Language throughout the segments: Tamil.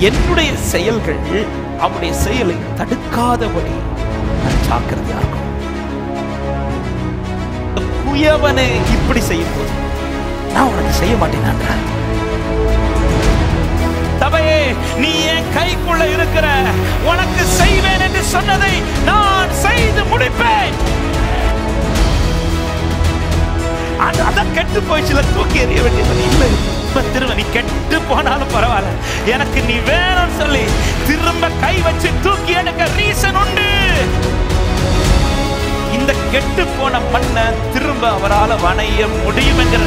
என்னுடைய செயல்கள் அவருடைய செயலை தடுக்காதபடி நான் ஜாக்கிரதையாக இருக்கும். குயவனை இப்படி செய்யும் போது நான் உனக்கு செய்ய மாட்டேன். சபையே, நீ என் கைக்குள்ள இருக்கிற, உனக்கு செய்வேன் என்று சொன்னதை நான் செய்து முடிப்பேன். அதான் கெட்டு போயிடுச்சுல, தூக்கி எறிய வேண்டியது இல்லை. திரும்ப நீ கெட்டு போனாலும் பரவாயில்ல, எனக்கு நீ வேணும்னு சொல்லி திரும்ப கை வச்சு தூக்கி எடுக்க ரீசன் உண்டு. இந்த கெட்டு போன மண்ணை திரும்ப அவரால் வணைய முடியும் என்கிற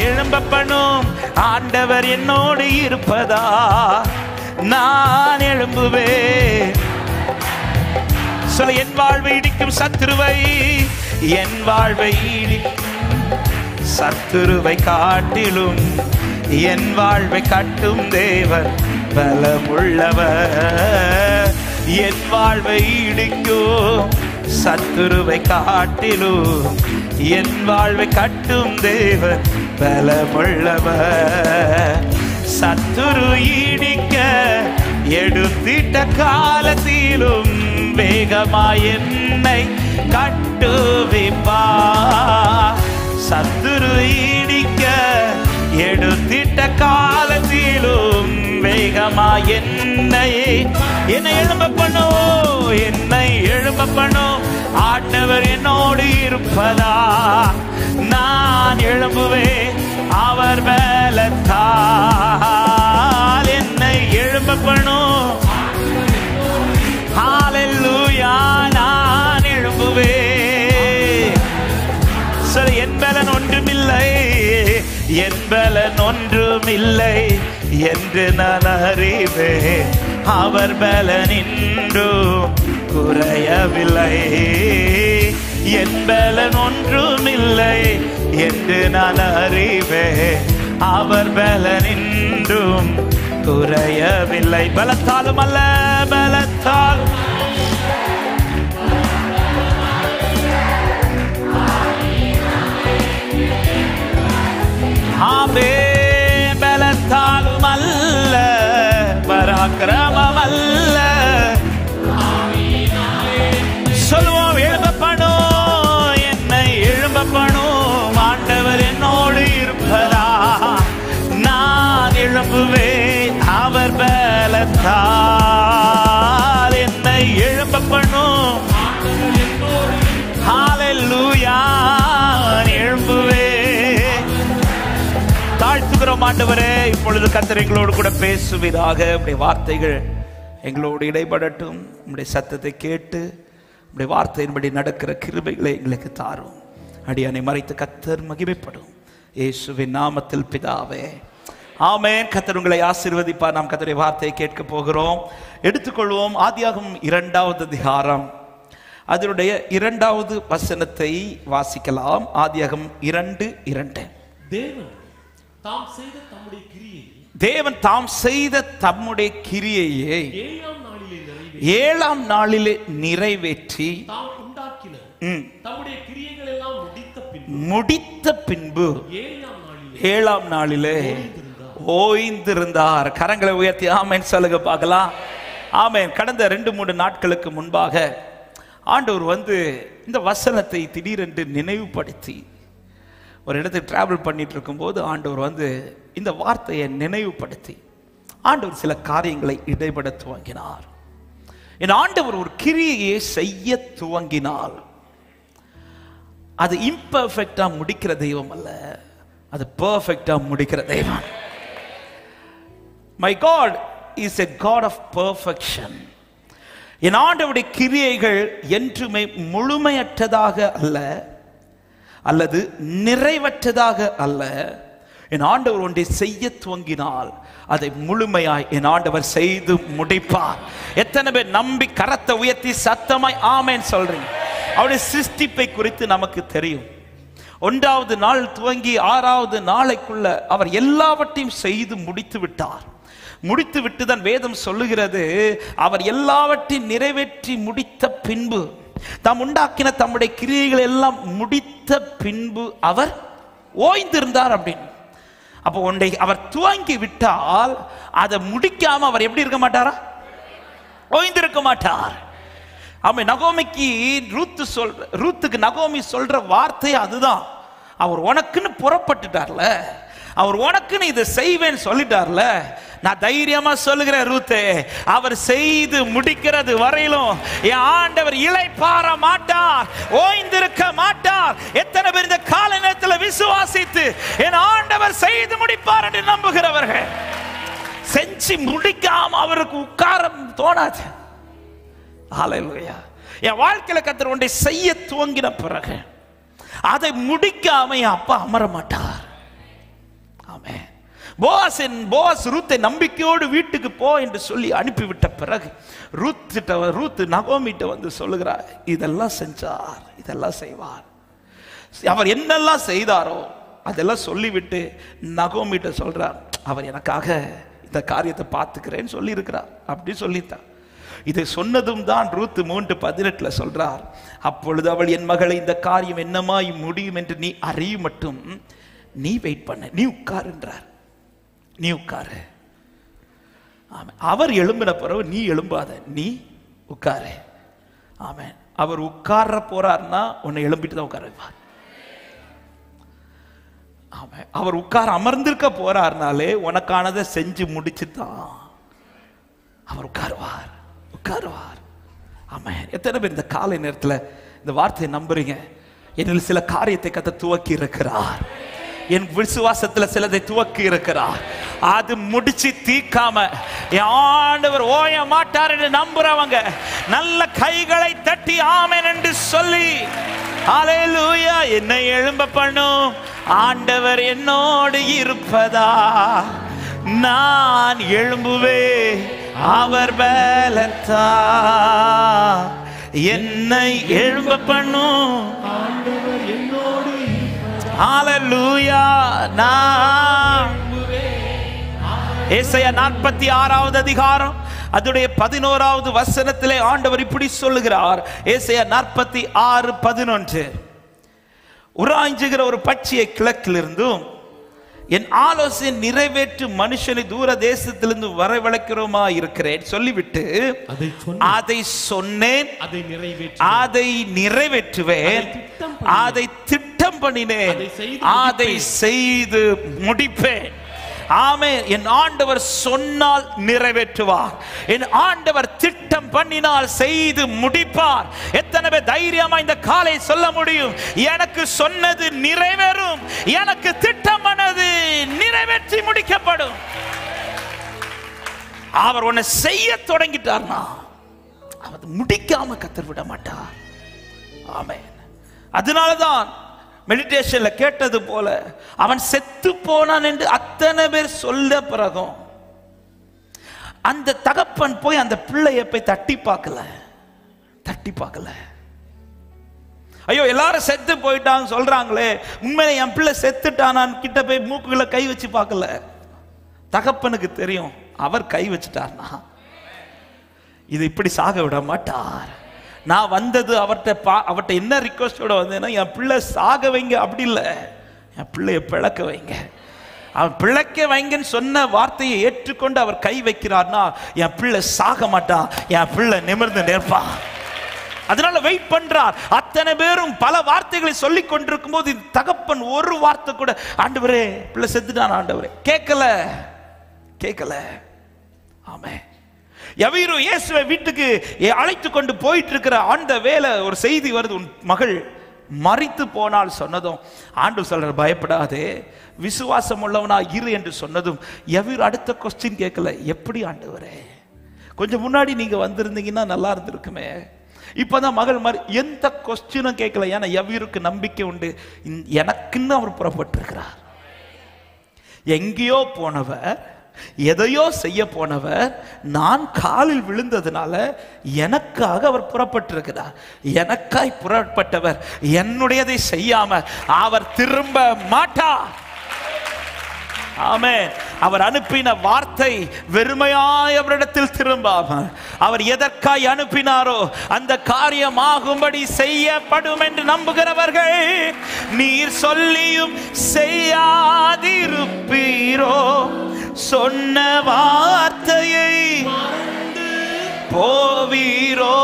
எழும்ப பண்ணும் ஆண்டவர் என்னோடு இருப்பதா நான் எழும்புவேன். சொல்ல, என் வாழ்வை இடிக்கும் சத்துருவை, என் வாழ்வை சத்துருவை காட்டிலும் என் வாழ்வை கட்டும் தேவன் பலமுள்ளவர். என் வாழ்வை இடிக்கும் சத்துருவை காட்டிலும் என் வாழ்வை கட்டும் தேவன் பலமுள்ளவர். சத்துரு இடிக்க எடுத்திட்ட காலத்திலும் வேகமாய் என்னை கட்டுவிப்பா. சத்துரு இடிக்க எடுத்திட்ட காலத்திலும் வேகமாய் என்னை எழும்ப பண்ணும், என்னை எழும்ப பண்ணும் ஆண்டவர் என்னோடு இருப்பதா நான் எழும்புவேன். அவர் பலத்தால் என்னை எழும்ப பண்ணும். ஹல்லேலூயா, நான் எழும்புவேன். சரி, என் பலன் ஒன்றுமில்லை, என் பலன் ஒன்றுமில்லை என்று நான் அறிவேன். அவர் பலன் இன்றும் குறையவில்லை. என் பலன் ஒன்றுமில்லை என்று நான் அறிவேன். அவர் பலன் இன்றும் குறையவில்லை. பலத்தாலும் அல்ல, பலத்தால் பலத்தாலும் அல்ல, பராக்கிரமம் அல்ல. சொல்லுவோம், எழும்பப்படும், என்னை எழும்பப்படும் ஆண்டவர் என்னோடு இருப்பதா நான் எழும்புவேன். அவர் பலத்தால் என்னை எழும்பப்படும். ஹல்லேலூயா, எழும்புவேன். தாழ்த்துகிறோம் ஆண்டவரே, இப்பொழுது கர்த்தர் எங்களோடு கூட பேசுவீராக. உம்முடைய வார்த்தைகள் எங்களோடு இடைபடட்டும். உம்முடைய சத்தத்தை கேட்டு உம்முடைய வார்த்தையின்படி நடக்கிற கிருபைகளை எங்களுக்கு தாரும். அடியானை மறைத்து கர்த்தர் மகிமைப்படும். இயேசுவின் நாமத்தில் பிதாவே, ஆமென். கர்த்தர் உங்களை ஆசீர்வதிப்பார். நாம் கர்த்தருடைய வார்த்தையை கேட்க போகிறோம். எடுத்துக்கொள்வோம். ஆதியாகமம் 2வது அதிகாரம், அதனுடைய 2வது வசனத்தை வாசிக்கலாம். ஆதியாகமம் 2:2. தேவன் தாம் செய்த தம்முடைய கிரியையை 7ஆம் நாளிலே நிறைவேற்றி முடித்த பின்பு 7ஆம் நாளிலே ஓய்ந்திருந்தார். கரங்களை உயர்த்தி ஆமென் சொல்லுங்க பார்க்கலாம். ஆமென். கடந்த 2-3 நாட்களுக்கு முன்பாக ஆண்டவர் இந்த வசனத்தை திடீரென்று நினைவுபடுத்தி ஒரு இடத்துக்கு டிராவல் பண்ணிட்டு இருக்கும்போது ஆண்டவர் இந்த வார்த்தையை நினைவுபடுத்தி ஆண்டவர் சில காரியங்களை இடைபட துவங்கினார். என் ஆண்டவர் ஒரு கிரியையை செய்ய துவங்கினால் அது இம்பர்ஃபெக்டா முடிக்கிற தெய்வம் அல்ல, அது பெர்ஃபெக்டா முடிக்கிற தெய்வம். My God is a God of perfection. என் ஆண்டவருடைய கிரியைகள் என்றுமே முழுமையற்றதாக அல்ல, அல்லது நிறைவற்றதாக அல்ல. என் ஆண்டவர் ஒன்றை செய்ய துவங்கினால் அதை முழுமையாய் என் ஆண்டவர் செய்து முடிப்பார். எத்தனை பேர் நம்பி கரத்தை உயர்த்தி சத்தமாய் ஆமென் சொல்றீங்க? அவருடைய சிருஷ்டிப்பை குறித்து நமக்கு தெரியும். 1வது நாள் துவங்கி 6வது நாளைக்குள்ள அவர் எல்லாவற்றையும் செய்து முடித்து விட்டார். முடித்து விட்டுதான் வேதம் சொல்லுகிறது, அவர் எல்லாவற்றையும் நிறைவேற்றி முடித்த பின்பு, தாம் உண்டாக்கின தம்முடைய கிரியைகள் எல்லாம் முடித்த பின்பு அவர் ஓய்ந்திருந்தார் அப்படின்னு. அப்போ ஒன்றை அவர் துவங்கி விட்டால் அதை முடிக்காம அவர் எப்படி இருக்க மாட்டாரா? ஓய்ந்திருக்க மாட்டார். ஆமா, நகோமிக்கு ரூத்துக்கு நகோமி சொல்ற வார்த்தை அதுதான். அவர் உனக்குன்னு புறப்பட்டுட்டார்ல, அவர் உனக்குன்னு இதை செய்வேன்னு சொல்லிட்டார்ல, நான் தைரியமா சொல்லுகிறேன் ரூத்தே, அவர் செய்து முடிக்கிறது வரையிலும் என் ஆண்டவர் இளைப்பாற மாட்டார், ஓய்ந்திருக்க மாட்டார். எத்தனை பேர் இந்த கால நேரத்தில் விசுவாசித்து என் ஆண்டவர் செய்து முடிப்பார் என்று நம்புகிறவர்கள்? செஞ்சு முடிக்காம அவருக்கு உட்கார தோணாது. ஹல்லேலூயா. என் வாழ்க்கையில கர்த்தர் ஒன்றை செய்ய துவங்கின பிறகு அதை முடிக்காம என் அப்பா அமர மாட்டார். ஆமென். போவாஸ் ரூத்தை நம்பிக்கையோடு வீட்டுக்கு போ என்று சொல்லி அனுப்பிவிட்ட பிறகு ரூத் நகோமிட்ட வந்து சொல்லுகிறார், இதெல்லாம் செஞ்சார், இதெல்லாம் செய்வார். அவர் என்னெல்லாம் செய்தாரோ அதெல்லாம் சொல்லிவிட்டு நகோமிட்ட சொல்றார், அவர் எனக்காக இந்த காரியத்தை பார்த்துக்கிறேன்னு சொல்லி இருக்கிறார். அப்படி சொல்லித்தான். இதை சொன்னதும் தான் ரூத் 3:18 சொல்றார், அப்பொழுது அவள், என் மகளை, இந்த காரியம் என்னமாய் முடியும் என்று நீ அறியும் மட்டும் நீ வெயிட் பண்ண, நீ உட்காருன்றார். நீ உட்காரு. அவர் எழும்பின பிறகு நீ எழும்பாத, நீ உட்காரு. ஆமென். அவர் உட்கார போறார்னா உன்னை எழும்பிட்டு தான் உட்கார வைப்பார். ஆமென். அவர் உட்கார அமர்ந்திருக்க போறார்னாலே உனக்கானதை செஞ்சு முடிச்சுதான் அவர் உட்காருவார். உட்காருவார். ஆமென். எத்தனை பேர் இந்த காலை நேரத்தில் இந்த வார்த்தையை நம்புறீங்க? என்னில் சில காரியத்தை கர்த்தர் துவக்கி இருக்கிறார். என் விசுவாசத்தில் சிலதை துவக்கி இருக்கிறார். அது முடிச்சு தீக்காம என் ஆண்டவர் ஓய மாட்டார் என்று நம்புறவங்க நல்ல கைகளை தட்டி ஆமென் என்று சொல்லி, ஹல்லேலூயா. என்னை எழும்ப பண்ணும் ஆண்டவர் என்னோடு இருப்பதா, நான் எழும்புவே அவர் பலத்தா. என்னை எழும்ப பண்ணும் ஆண்டவர் என்னோடு, ஹல்லேலூயா. நான் ஏசாயா 46வது அதிகாரம் அதுடைய 11வது வசனத்திலே ஆண்டவர் இப்படி சொல்லுகிறார். ஏசாயா 46:11, உராய்ஞ்சுகிற ஒரு பட்சியை கிழக்கிலிருந்தும் என் ஆலோசனை நிறைவேற்று மனுஷனை தூர தேசத்திலிருந்து வரவழைக்கிறோமா இருக்கிறேன் சொல்லிவிட்டு அதை சொன்னேன், அதை நிறைவேற்றுவேன், அதை திட்டம் பண்ணினேன், அதை செய்து முடிப்பேன். ஆமென். என் ஆண்டவர் சொன்னால் நிறைவேற்றுவார். என் ஆண்டவர் திட்டம் பண்ணினால் செய்து முடிப்பார். எத்தனை பேர் தைரியமா இந்த காலை சொல்ல முடியும், எனக்கு சொன்னது நிறைவேறும், எனக்கு திட்டம் பண்ணது நிறைவேற்றி முடிக்கப்படும். அவர் உன்னை செய்ய தொடங்கிட்டார்னா அவர் முடிக்காம கர்த்தர் விட மாட்டார். ஆமென். அதனாலதான் மெடிடேஷன்ல கேட்டது போல அவன் செத்து போனான் என்று அத்தனை பேர் சொல்ல பிறகும் அந்த தகப்பன் போய் அந்த பிள்ளையை போய் தட்டி பார்க்கல. ஐயோ, எல்லாரும் செத்து போயிட்டான்னு சொல்றாங்களே, உண்மையில என் பிள்ளை செத்துட்டானான்னு கிட்ட போய் மூக்குல கை வச்சு பார்க்கல. தகப்பனுக்கு தெரியும், அவர் கை வச்சுட்டார்னா இது இப்படி சாக விட மாட்டார். நான் வந்தது அவர்கிட்ட என்ன ரிக்வஸ்டோட வந்தேன்னா, என் பிள்ளை சாக வைங்க, அப்படி இல்லை, என் பிள்ளைய பிளக்க வைங்க. அவன் பிழைக்க வைங்கன்னு சொன்ன வார்த்தையை ஏற்றுக்கொண்டு அவர் கை வைக்கிறார்னா என் பிள்ளை சாக மாட்டான், என் பிள்ளை நிமிர்ந்து நிற்பான். அதனால வெயிட் பண்றார். அத்தனை பேரும் பல வார்த்தைகளை சொல்லி கொண்டிருக்கும் போது தகப்பன் ஒரு வார்த்தை கூட, ஆண்டவரே பிள்ளை செத்துட்டான் ஆண்டவரே, கேட்கல. ஆமென். யவீரு இயேசுவை வீட்டுக்கு அழைத்து கொண்டு போயிட்டு இருக்கிற அந்த வேளை ஒரு செய்தி வருது, உன் மகள் மரித்து போனால் சொன்னதும் ஆண்டவர் சொல்ற, பயப்படாதே, விசுவாசம் உள்ளவனா இரு என்று சொன்னதும் யவீரு அடுத்த கொஸ்டின் கேட்கல, எப்படி ஆண்டவரே, கொஞ்சம் முன்னாடி நீங்க வந்திருந்தீங்கன்னா நல்லா இருந்திருக்குமே, இப்பதான் மகள் மாதிரி எந்த கொஸ்டினும் கேட்கல. ஏன்னா யவீருக்கு நம்பிக்கை உண்டு, எனக்குன்னு அவர் புறப்பட்டிருக்கிறார். எங்கேயோ போனவர், எதையோ செய்ய போனவர், நான் காலில் விழுந்ததுனால எனக்காக அவர் புறப்பட்டிருக்கிறார். எனக்காய் புறப்பட்டவர் என்னுடையதை செய்யாம அவர் திரும்ப மாட்டார். ஆமென். அவர் அனுப்பின வார்த்தை வெறுமையாய் அவரிடத்தில் திரும்பாமல், அவர் எதற்காய் அனுப்பினாரோ அந்த காரியமாகும்படி செய்யப்படும் என்று நம்புகிறவர்கள், நீர் சொல்லியும் செய்யாதிருப்பீரோ, சொன்ன வார்த்தையை போவீரோ,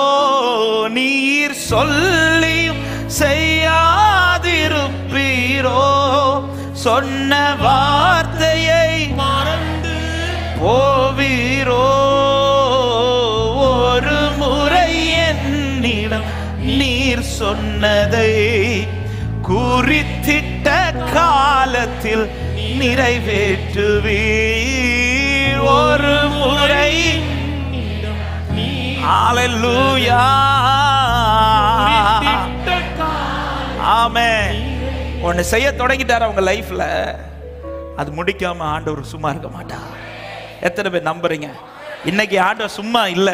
நீர் சொல்லியும் செய்யாதிருப்பீரோ, சொன்ன வார்த்தையை மறந்து போவீரோ, ஒரு முறை என்னிடம் நீர் சொன்னதை குறித்திட்ட காலத்தில் நிறைவேற்றுவீர், ஒரு முறை. ஹல்லேலூயா. ஆமென். ஒன்னு செய்ய தொடங்கிட்டார் அவங்க லைஃப்ல, அது முடிக்காம ஆண்டவர் சும்மா இருக்க மாட்டார். எத்தனை பேர் நம்புறீங்க? இன்னைக்கு ஆண்டவர் சும்மா இல்ல,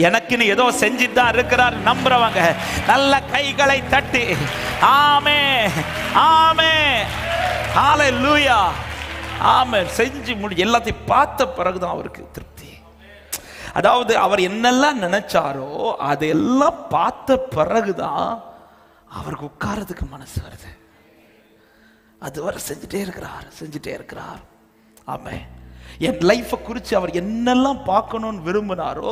எனக்குன்னு ஏதோ செஞ்சுட்டு தான் இருக்கிறார் நம்புறவங்க நல்ல கைகளை தட்டி ஆமென் ஆமென் ஹல்லேலூயா ஆமென். செஞ்சு எல்லாத்தையும் பார்த்த பிறகுதான் அவருக்கு திருப்தி. அதாவது அவர் என்னெல்லாம் நினைச்சாரோ அதெல்லாம் பார்த்த பிறகுதான் அவருக்கு உட்கார்றதுக்கு மனசு வருது. அதுவரை செஞ்சுட்டே இருக்கிறார். ஆமென். என் லைஃபை குறித்து அவர் என்னெல்லாம் பார்க்கணும்னு விரும்பினாரோ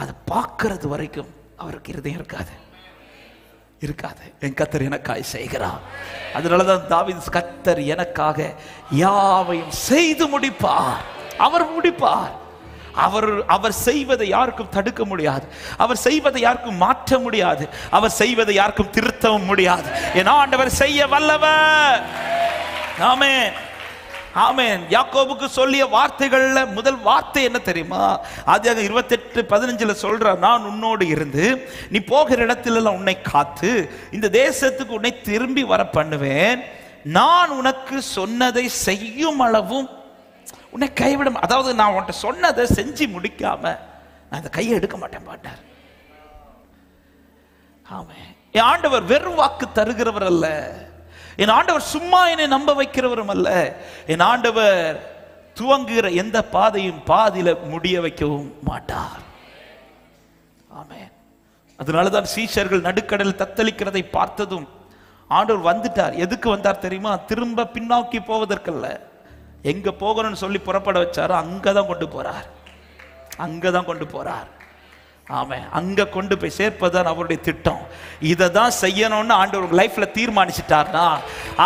அதை பார்க்கறது வரைக்கும் அவருக்கு இருதயம் இருக்காது. என் கர்த்தர் எனக்காய் செய்கிறார். அதனாலதான் தாவீது, கர்த்தர் எனக்காக யாவையும் செய்து முடிப்பார். அவர் முடிப்பார். அவர் செய்வதை யாருக்கும் தடுக்க முடியாது. அவர் செய்வதை யாருக்கும் மாற்ற முடியாது. அவர் செய்வதை யாருக்கும் திருத்தவும் முடியாது. என் ஆண்டவர் செய்ய வல்லவர். ஆமென் ஆமென். யாக்கோபுக்கு சொல்லிய வார்த்தைகள்ல முதல் வார்த்தை என்ன தெரியுமா? ஆதியாகமம் 28:15 சொல்றார், நான் உன்னோடு இருந்து நீ போகிற இடத்திலெல்லாம் உன்னை காத்து இந்த தேசத்துக்கு உன்னை திரும்பி வர பண்ணுவேன், நான் உனக்கு சொன்னதை செய்யும் அளவும் உன்னை கைவிட. அதாவது நான் உன்கிட்ட சொன்னதை செஞ்சு முடிக்காம நான் அந்த கையை எடுக்க மாட்டேன் பாட்டார். ஆமென். என் ஆண்டவர் வெறும் வாக்கு தருகிறவர் அல்ல. என் ஆண்டவர் சும்மா என்னை நம்ப வைக்கிறவரும் அல்ல. என் ஆண்டவர் துவங்குகிற எந்த பாதையும் பாதியில முடிய வைக்கவும் மாட்டார். ஆமென். அதனாலதான் சீஷர்கள் நடுக்கடல் தத்தளிக்கிறதை பார்த்ததும் ஆண்டவர் வந்துட்டார். எதுக்கு வந்தார் தெரியுமா? திரும்ப பின்னோக்கி போவதற்கல்ல, எங்க போகணும்னு சொல்லி புறப்பட வச்சாரோ அங்கதான் கொண்டு போறார். ஆமென். அங்க கொண்டு போய் சேர்ப்பதுதான் அவருடைய திட்டம். இதை தான் செய்யணும்னு ஆண்டவர் லைஃப்ல தீர்மானிச்சிட்டார்னா,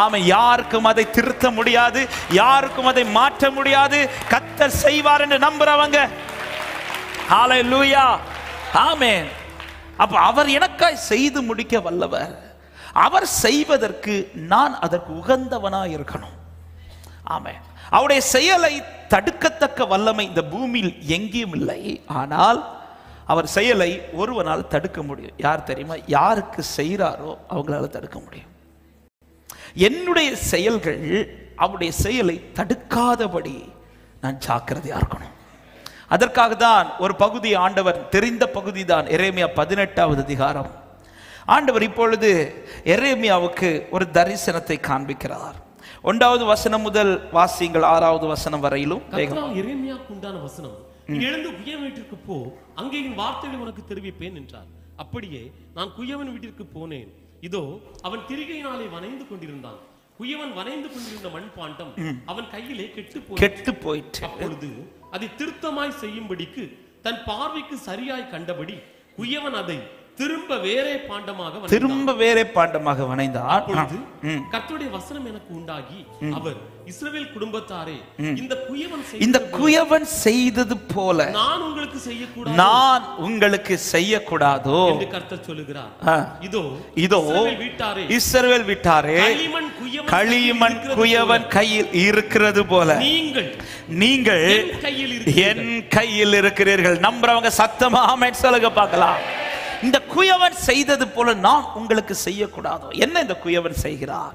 ஆமென், யாருக்கும் அதை திருத்த முடியாது, யாருக்கும் அதை மாற்ற முடியாது. கர்த்தர் செய்வார் என்று நம்புறவங்க ஹல்லேலூயா. ஆமென். அப்ப அவர் எனக்காய் செய்து முடிக்க வல்லவர். அவர் செய்வதற்கு நான் அதற்கு உகந்தவனா இருக்கணும். ஆமென். அவருடைய செயலை தடுக்கத்தக்க வல்லமை இந்த பூமியில் எங்கேயும் இல்லை. ஆனால் அவர் செயலை ஒருவனால் தடுக்க முடியும். யார் தெரியுமா? யாருக்கு செய்கிறாரோ அவங்களால தடுக்க முடியும். என்னுடைய செயல்கள் அவருடைய செயலை தடுக்காதபடி நான் ஜாக்கிரதையா இருக்கணும். அதற்காக தான் ஒரு பகுதி ஆண்டவர், தெரிந்த பகுதி தான் எரேமியா 18வது அதிகாரம். ஆண்டவர் இப்பொழுது எரேமியாவுக்கு ஒரு தரிசனத்தை காண்பிக்கிறார். 1வது வசனம் முதல் வாசியுங்கள் 6வது வசனம் வரையிலும். எரேமியாவுக்கு உண்டான வசனம், எழுந்து குயவன் வீட்டிற்கு போ, அங்கே என் வார்த்தைகளை உனக்கு தெரிவிப்பேன் என்றார். அப்படியே நான் குயவன் வீட்டிற்கு போனேன். இதோ அவன் திரிகையினாலே வனைந்து கொண்டிருந்தான். குயவன் வனைந்து கொண்டிருந்த மண்பாண்டம் அவன் கையிலே கெட்டு போயிற்று. அப்பொழுது அதை திருத்தமாய் செய்யும்படிக்கு தன் பார்வைக்கு சரியாய் கண்டபடி குயவன் அதை திரும்ப வேறே பாண்டமாக வனைந்தார். கர்த்தருடைய வசனம் எனக்கு உண்டாகி, அவர் இஸ்ரவேல் குடும்பத்தாரே, இந்த குயவன் செய்தது போல நான் உங்களுக்கு செய்யக்கூடாதோ என்று கர்த்தர் சொல்லுகிறார். இதோ இஸ்ரவேல் வீட்டாரே, களிமண் குயவன் கையில் இருக்கிறது போல நீங்கள் என் கையில் இருக்கிறீர்கள். நம்புறவங்க சத்தமா ஆமென் சொல்லுங்க பார்க்கலாம். இந்த குயவன் செய்தது போல நான் உங்களுக்கு செய்யக்கூடாதோ? என்ன இந்த குயவன் செய்கிறார்?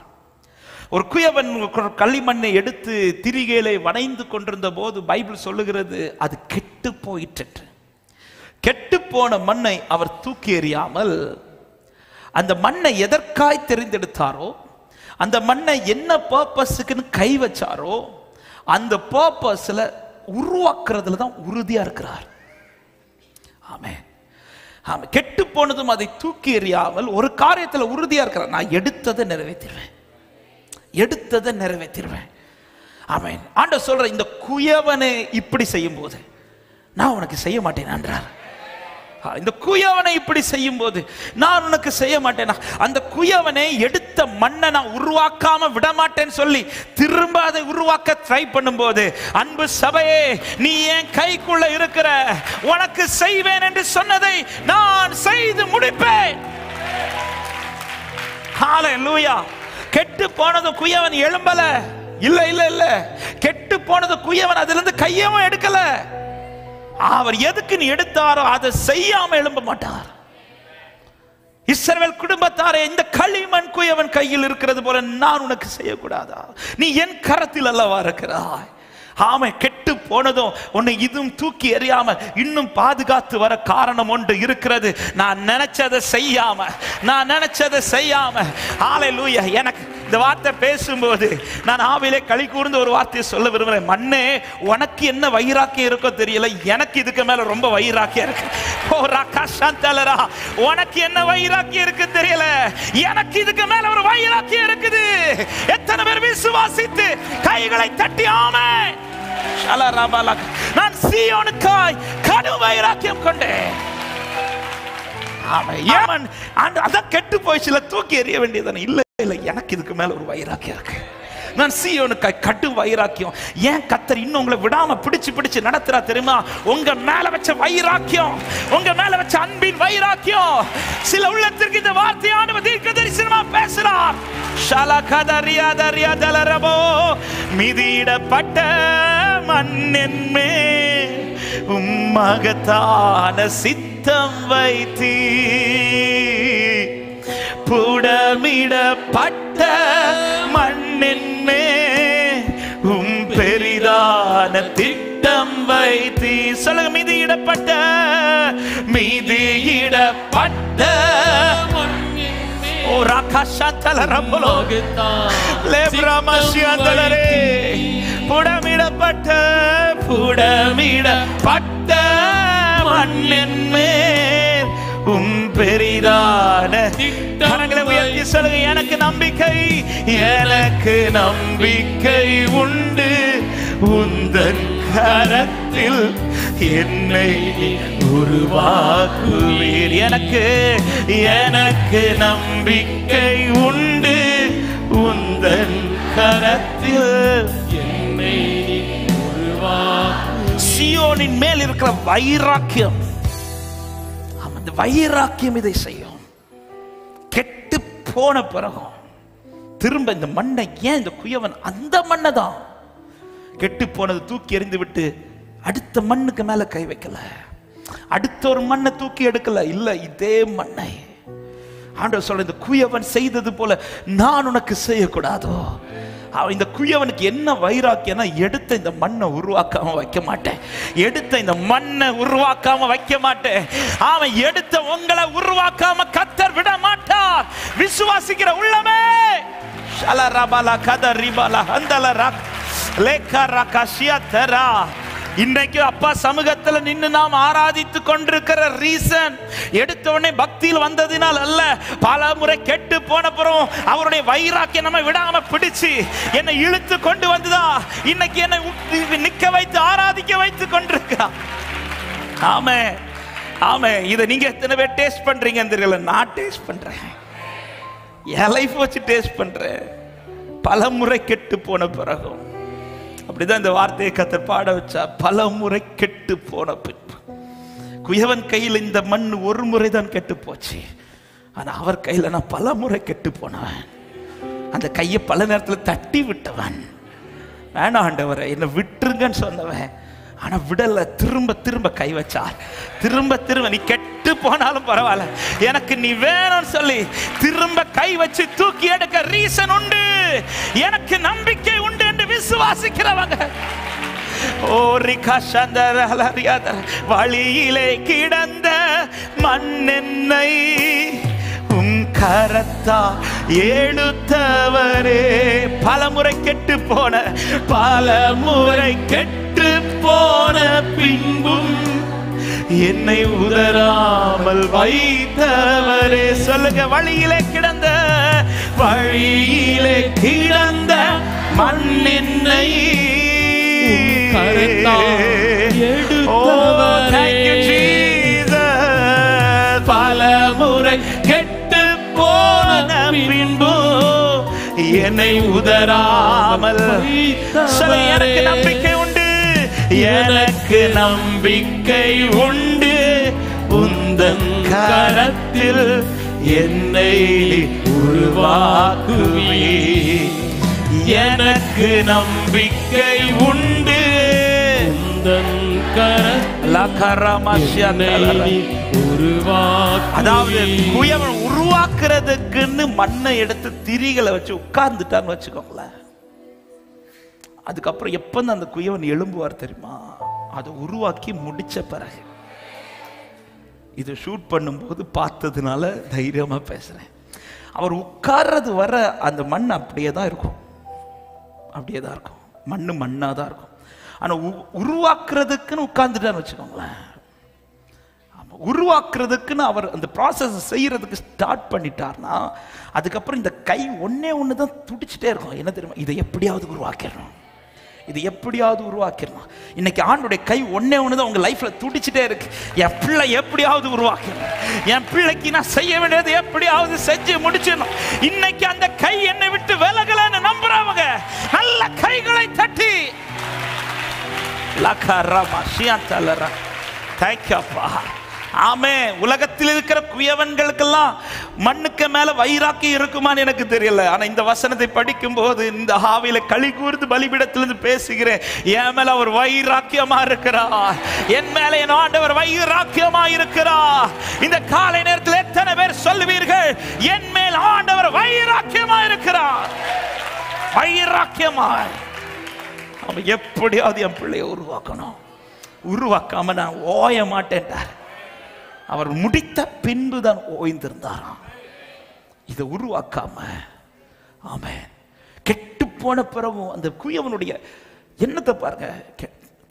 ஒரு குயவன் களிமண்ணை எடுத்து திரிகையிலே வனைந்து கொண்டிருந்த போது பைபிள் சொல்லுகிறது, அது கெட்டு போயிற்று. கெட்டு போன மண்ணை அவர் தூக்கி எறியாமல், அந்த மண்ணை எதற்காய் தெரிந்தெடுத்தாரோ, அந்த மண்ணை என்ன பர்பஸுக்குன்னு கை வச்சாரோ, அந்த பர்பஸ்ல உருவாக்குறதுல தான் உறுதியா இருக்கிறார். ஆமென். ஆமென். கெட்டு போனதும் அதை தூக்கி எறியாமல் ஒரு காரியத்தில் உறுதியா இருக்கிறார். நான் எடுத்ததை நிறைவேற்றிடுவேன், எடுத்ததை நிறைவேற்றிடுவேன். ஆமென். ஆண்டவர் சொல்ற இந்த குயவனை இப்படி செய்யும் போது நான் உனக்கு செய்ய மாட்டேன் என்றார். இந்த குயவனை இப்படி செய்யும் போது நான் உனக்கு செய்ய மாட்டேனா? அந்த குயவனை எடுத்த மண்ணை நான் உருவாக்காம விட மாட்டேன்னு சொல்லி திரும்ப அதை உருவாக்க ட்ரை பண்ணும்போது, அன்பு சபையே, நீ என் கைக்குள்ள இருக்கிற, உனக்கு செய்வேன் என்று சொன்னதை நான் செய்து முடிப்பேன். ஹல்லேலூயா. கெட்டு போனது குயவன் எழும்பல, இல்ல இல்ல இல்ல. கெட்டு போனது குயவன் அதிலிருந்து கையவும் எடுக்கல. அவர் எதுக்கு நீ எடுத்தாரோ அதை செய்யாம எழும்ப மாட்டார். இஸ்ரவேல் குடும்பத்தாரே, இந்த களிமண் குயவன் கையில் இருக்கிறது போல நான் உனக்கு செய்யக்கூடாதா? நீ என் கரத்தில் அல்லவா இருக்கிறாய். ஆமை. கெட்டு போனதும் உன்னை இதுவும் தூக்கி எறியாம இன்னும் பாதுகாத்து வர காரணம் ஒன்று இருக்கிறது. நான் நினைச்சதை செய்யாம, நான் நினைச்சதை செய்யாம. ஹல்லேலூயா. எனக்கு இந்த வார்த்தை பேசும்போது நான் ஆவிலே களி கூர்ந்து ஒரு வார்த்தையை சொல்ல விரும்புகிறேன். மண்ணே, உனக்கு என்ன வைராக்கியம் இருக்கோ தெரியல, எனக்கு இதுக்கு மேல ரொம்ப வைராக்கியம் இருக்கு. உனக்கு என்ன வைராக்கியம் இருக்கு தெரியல, எனக்கு இதுக்கு மேல ஒரு வைராக்கியம் இருக்குது. எத்தனை பேர் விசுவாசித்து கைகளை தட்டி ஆமென். நான் சீயோனுக்காய் கடும் வைராக்கியம் கொண்டேன். அதான் கெட்டு போயிடுச்சுல, தூக்கி எறிய வேண்டியதானே? இல்ல இல்ல, எனக்கு இதுக்கு மேல ஒரு வைராக்கியம் இருக்கு. நான் சீயோனுக்காய் கடும் வைராக்கியம். ஏன் கர்த்தர் இன்னும் உங்களை விடாம பிடிச்சு பிடிச்சு நடத்துறா தெரியுமா? உங்க மேல வச்ச வைராக்கியம், உங்க மேல வச்ச அன்பின் வைராக்கியம். சில உள்ளத்திற்கு இந்த வார்த்தையான தீர்க்கதரிசனமா பேசுறார். மிதியிடப்பட்ட மண்ணென்மே மகத்தான சித்தம் வைத்தீ, புடமிடப்பட்ட மண்ணென்மே பெரிதான திட்டம் வைத்தீ. சொல்லுங்க, மிதியிடப்பட்ட, மிதியிடப்பட்ட ஓ ராகாஷாத்தல ரம்பலோ லேப்ராமசியாந்தலரே, புடமிடப்பட்ட, புடமிடப்பட்ட மண்ணென்மே பெரிதான கரங்களை உயர்த்தி சொல்லுங்க, எனக்கு நம்பிக்கை, எனக்கு நம்பிக்கை உண்டு, உந்தன் கரத்தில் என்னை உருவாக்குவீர். எனக்கு எனக்கு நம்பிக்கை உண்டு, உந்தன் கரத்தில் என்னை உருவாக்கு. சீயோனின் மேல் இருக்கிற வைராக்கியம், அந்த வைராக்கியம் இதை செய்யும். கெட்டு போன பிறகும் திரும்ப இந்த மண்ணை, ஏன் இந்த குயவன் அந்த மண்ணை தான் கெட்டு போனது தூக்கி எறிந்து விட்டு அடுத்த மண்ணுக்கு மேல கை வைக்கல, அடுத்த ஒரு மண்ணை தூக்கி எடுக்கல. இல்ல, இதே மண்ணை ஆண்டவர் சொல்ற, இந்த குயவன் செய்தது போல நான் உனக்கு செய்யக்கூடாதோ? இந்த குயவனுக்கு என்ன வைராக்கியம்னா, எடுத்த இந்த மண்ணை உருவாக்காம வைக்க மாட்டேன், எடுத்த இந்த மண்ணை உருவாக்காம வைக்க மாட்டேன். அவன் எடுத்த உங்களை உருவாக்காம கர்த்தர் விட மாட்டார். விசுவாசிக்கிற உள்ளமே ஷலரபல கதரிபல ஹந்தலர லேகரகஷியதரா. இன்றைக்கு அப்பா சமூகத்தில் நின்று நாம் ஆராதித்து கொண்டிருக்கிற ரீசன், எடுத்த உடனே பக்தியில் வந்ததினால் அல்ல. பல முறை கெட்டு போனப்புறம் அவருடைய வைராக்கியம் நம்ம விடாம பிடிச்சு என்னை இழுத்து கொண்டு வந்துதா இன்னைக்கு என்னை நிக்க வைத்து ஆராதிக்க வைத்து கொண்டிருக்கா. ஆமே ஆமே. இதை நீங்க எத்தனை பேர் டேஸ்ட் பண்றீங்க தெரியல, நான் டேஸ்ட் பண்றேன், என் லைஃப் வச்சு டேஸ்ட் பண்றேன். பல முறை கெட்டு போன பிறகும் அப்படிதான் இந்த வார்த்தையை கர்த்தர் பாட வச்சா. பல முறை கெட்டு போன பின்பு, குயவன் கையில் இந்த மண் ஒரு முறை தான் கெட்டு போச்சு, ஆனா அவர் கையில நான் பல முறை கெட்டு போனவன். அந்த கையை பல நேரத்தில் தட்டி விட்டவன். வேணாம் ஆண்டவரே என்னை விட்டுருங்கன்னு சொன்னவன், ஆனா விடல, திரும்ப திரும்ப கை வச்சார். திரும்ப திரும்ப, நீ கெட்டு போனாலும் பரவாயில்ல, எனக்கு நீ வேணும்னு சொல்லி திரும்ப கை வச்சு தூக்கி எடுக்க ரீசன் உண்டு. எனக்கு நம்பிக்கை உண்டு என்று விசுவாசிக்கிறவங்க. ஓ ரிகா சந்தர ஹலரியாதர, வழியிலே கிடந்த மண்ணென்னை கரத்தா எடுத்தவரே. பலமுறை கெட்டு போன பின்பும் என்னை உதராமல் வைத்தவரே. சொல்லுங்க, வழியிலே கிடந்த மண் என்னை பலமுறை கெட்டு போன பின்பு என்னை உதராமல். எனக்கு நம்பிக்கை உண்டு, எனக்கு நம்பிக்கை உண்டு, உந்தன் கரத்தில் என்னை உருவாக்குவே. எனக்கு நம்பிக்கை உண்டு, உந்தன் அதாவது குயவன் உருவாக்குறதுக்குன்னு மண்ணை எடுத்து திரிகளை வச்சு உட்கார்ந்துட்டான்னு வச்சுக்கோங்களேன். அதுக்கப்புறம் எப்ப அந்த குயவன் எழும்புவார் தெரியுமா? அதை உருவாக்கி முடிச்ச பிறகு. இது ஷூட் பண்ணும்போது பார்த்ததுனால தைரியமா பேசுறேன். அவர் உட்கார்றது வர அந்த மண் அப்படியே தான் இருக்கும், அப்படியே தான் இருக்கும். மண்ணு மண்ணா தான் இருக்கும். ஆனா உருவாக்குறதுக்குன்னு உட்கார்ந்துட்டான்னு வச்சுக்கோங்களேன். உருவாக்குறதுக்குன்னு அவர் அந்த ப்ராசஸ் செய்யறதுக்கு ஸ்டார்ட் பண்ணிட்டார்னா அதுக்கப்புறம் இந்த கை ஒன்னே ஒன்று தான் துடிச்சுட்டே இருக்கும். என்ன தெரியுமா? இதை எப்படியாவது உருவாக்கிடணும், இது எப்படியாவது உருவாக்கிடணும். இன்னைக்கு ஆண்டுடைய கை ஒன்னே ஒன்று தான் உங்க லைஃப்ல துடிச்சுட்டே இருக்கு. என் பிள்ளை எப்படியாவது உருவாக்கணும், என் பிள்ளைக்கு நான் செய்ய வேண்டியது எப்படியாவது செஞ்சு முடிச்சிடணும். இன்னைக்கு அந்த கை என்னை விட்டு விலகலன்னு நம்புறவங்க நல்ல கைகளை தட்டி ஆமே. உலகத்தில் இருக்கிற குயவன்களுக்கெல்லாம் மண்ணுக்கு மேல வைராக்கி இருக்குமான்னு எனக்கு தெரியல. ஆனா இந்த வசனத்தை படிக்கும் போது இந்த ஆவியில களி கூர்ந்து பலிபீடத்திலிருந்து பேசுகிறேன். என் மேல அவர் வைராக்கியமா இருக்கிறார், என் மேல என் ஆண்டவர் வைராக்கியமா இருக்கிறார். இந்த காலை நேரத்தில் எத்தனை பேர் சொல்லுவீர்கள், என் மேல் ஆண்டவர் வைராக்கியமா இருக்கிறார்? வைராக்கியமா அவன் எப்படியாவது என் பிள்ளைய உருவாக்கணும், உருவாக்காம நான் ஓய மாட்டேன்டார். அவர் முடித்த பின்புதான் ஓய்ந்திருந்தாராம். இதை உருவாக்காம ஆமென். கெட்டு போன பிறகும் அந்த குயவனுடைய எண்ணத்தை பாருங்க,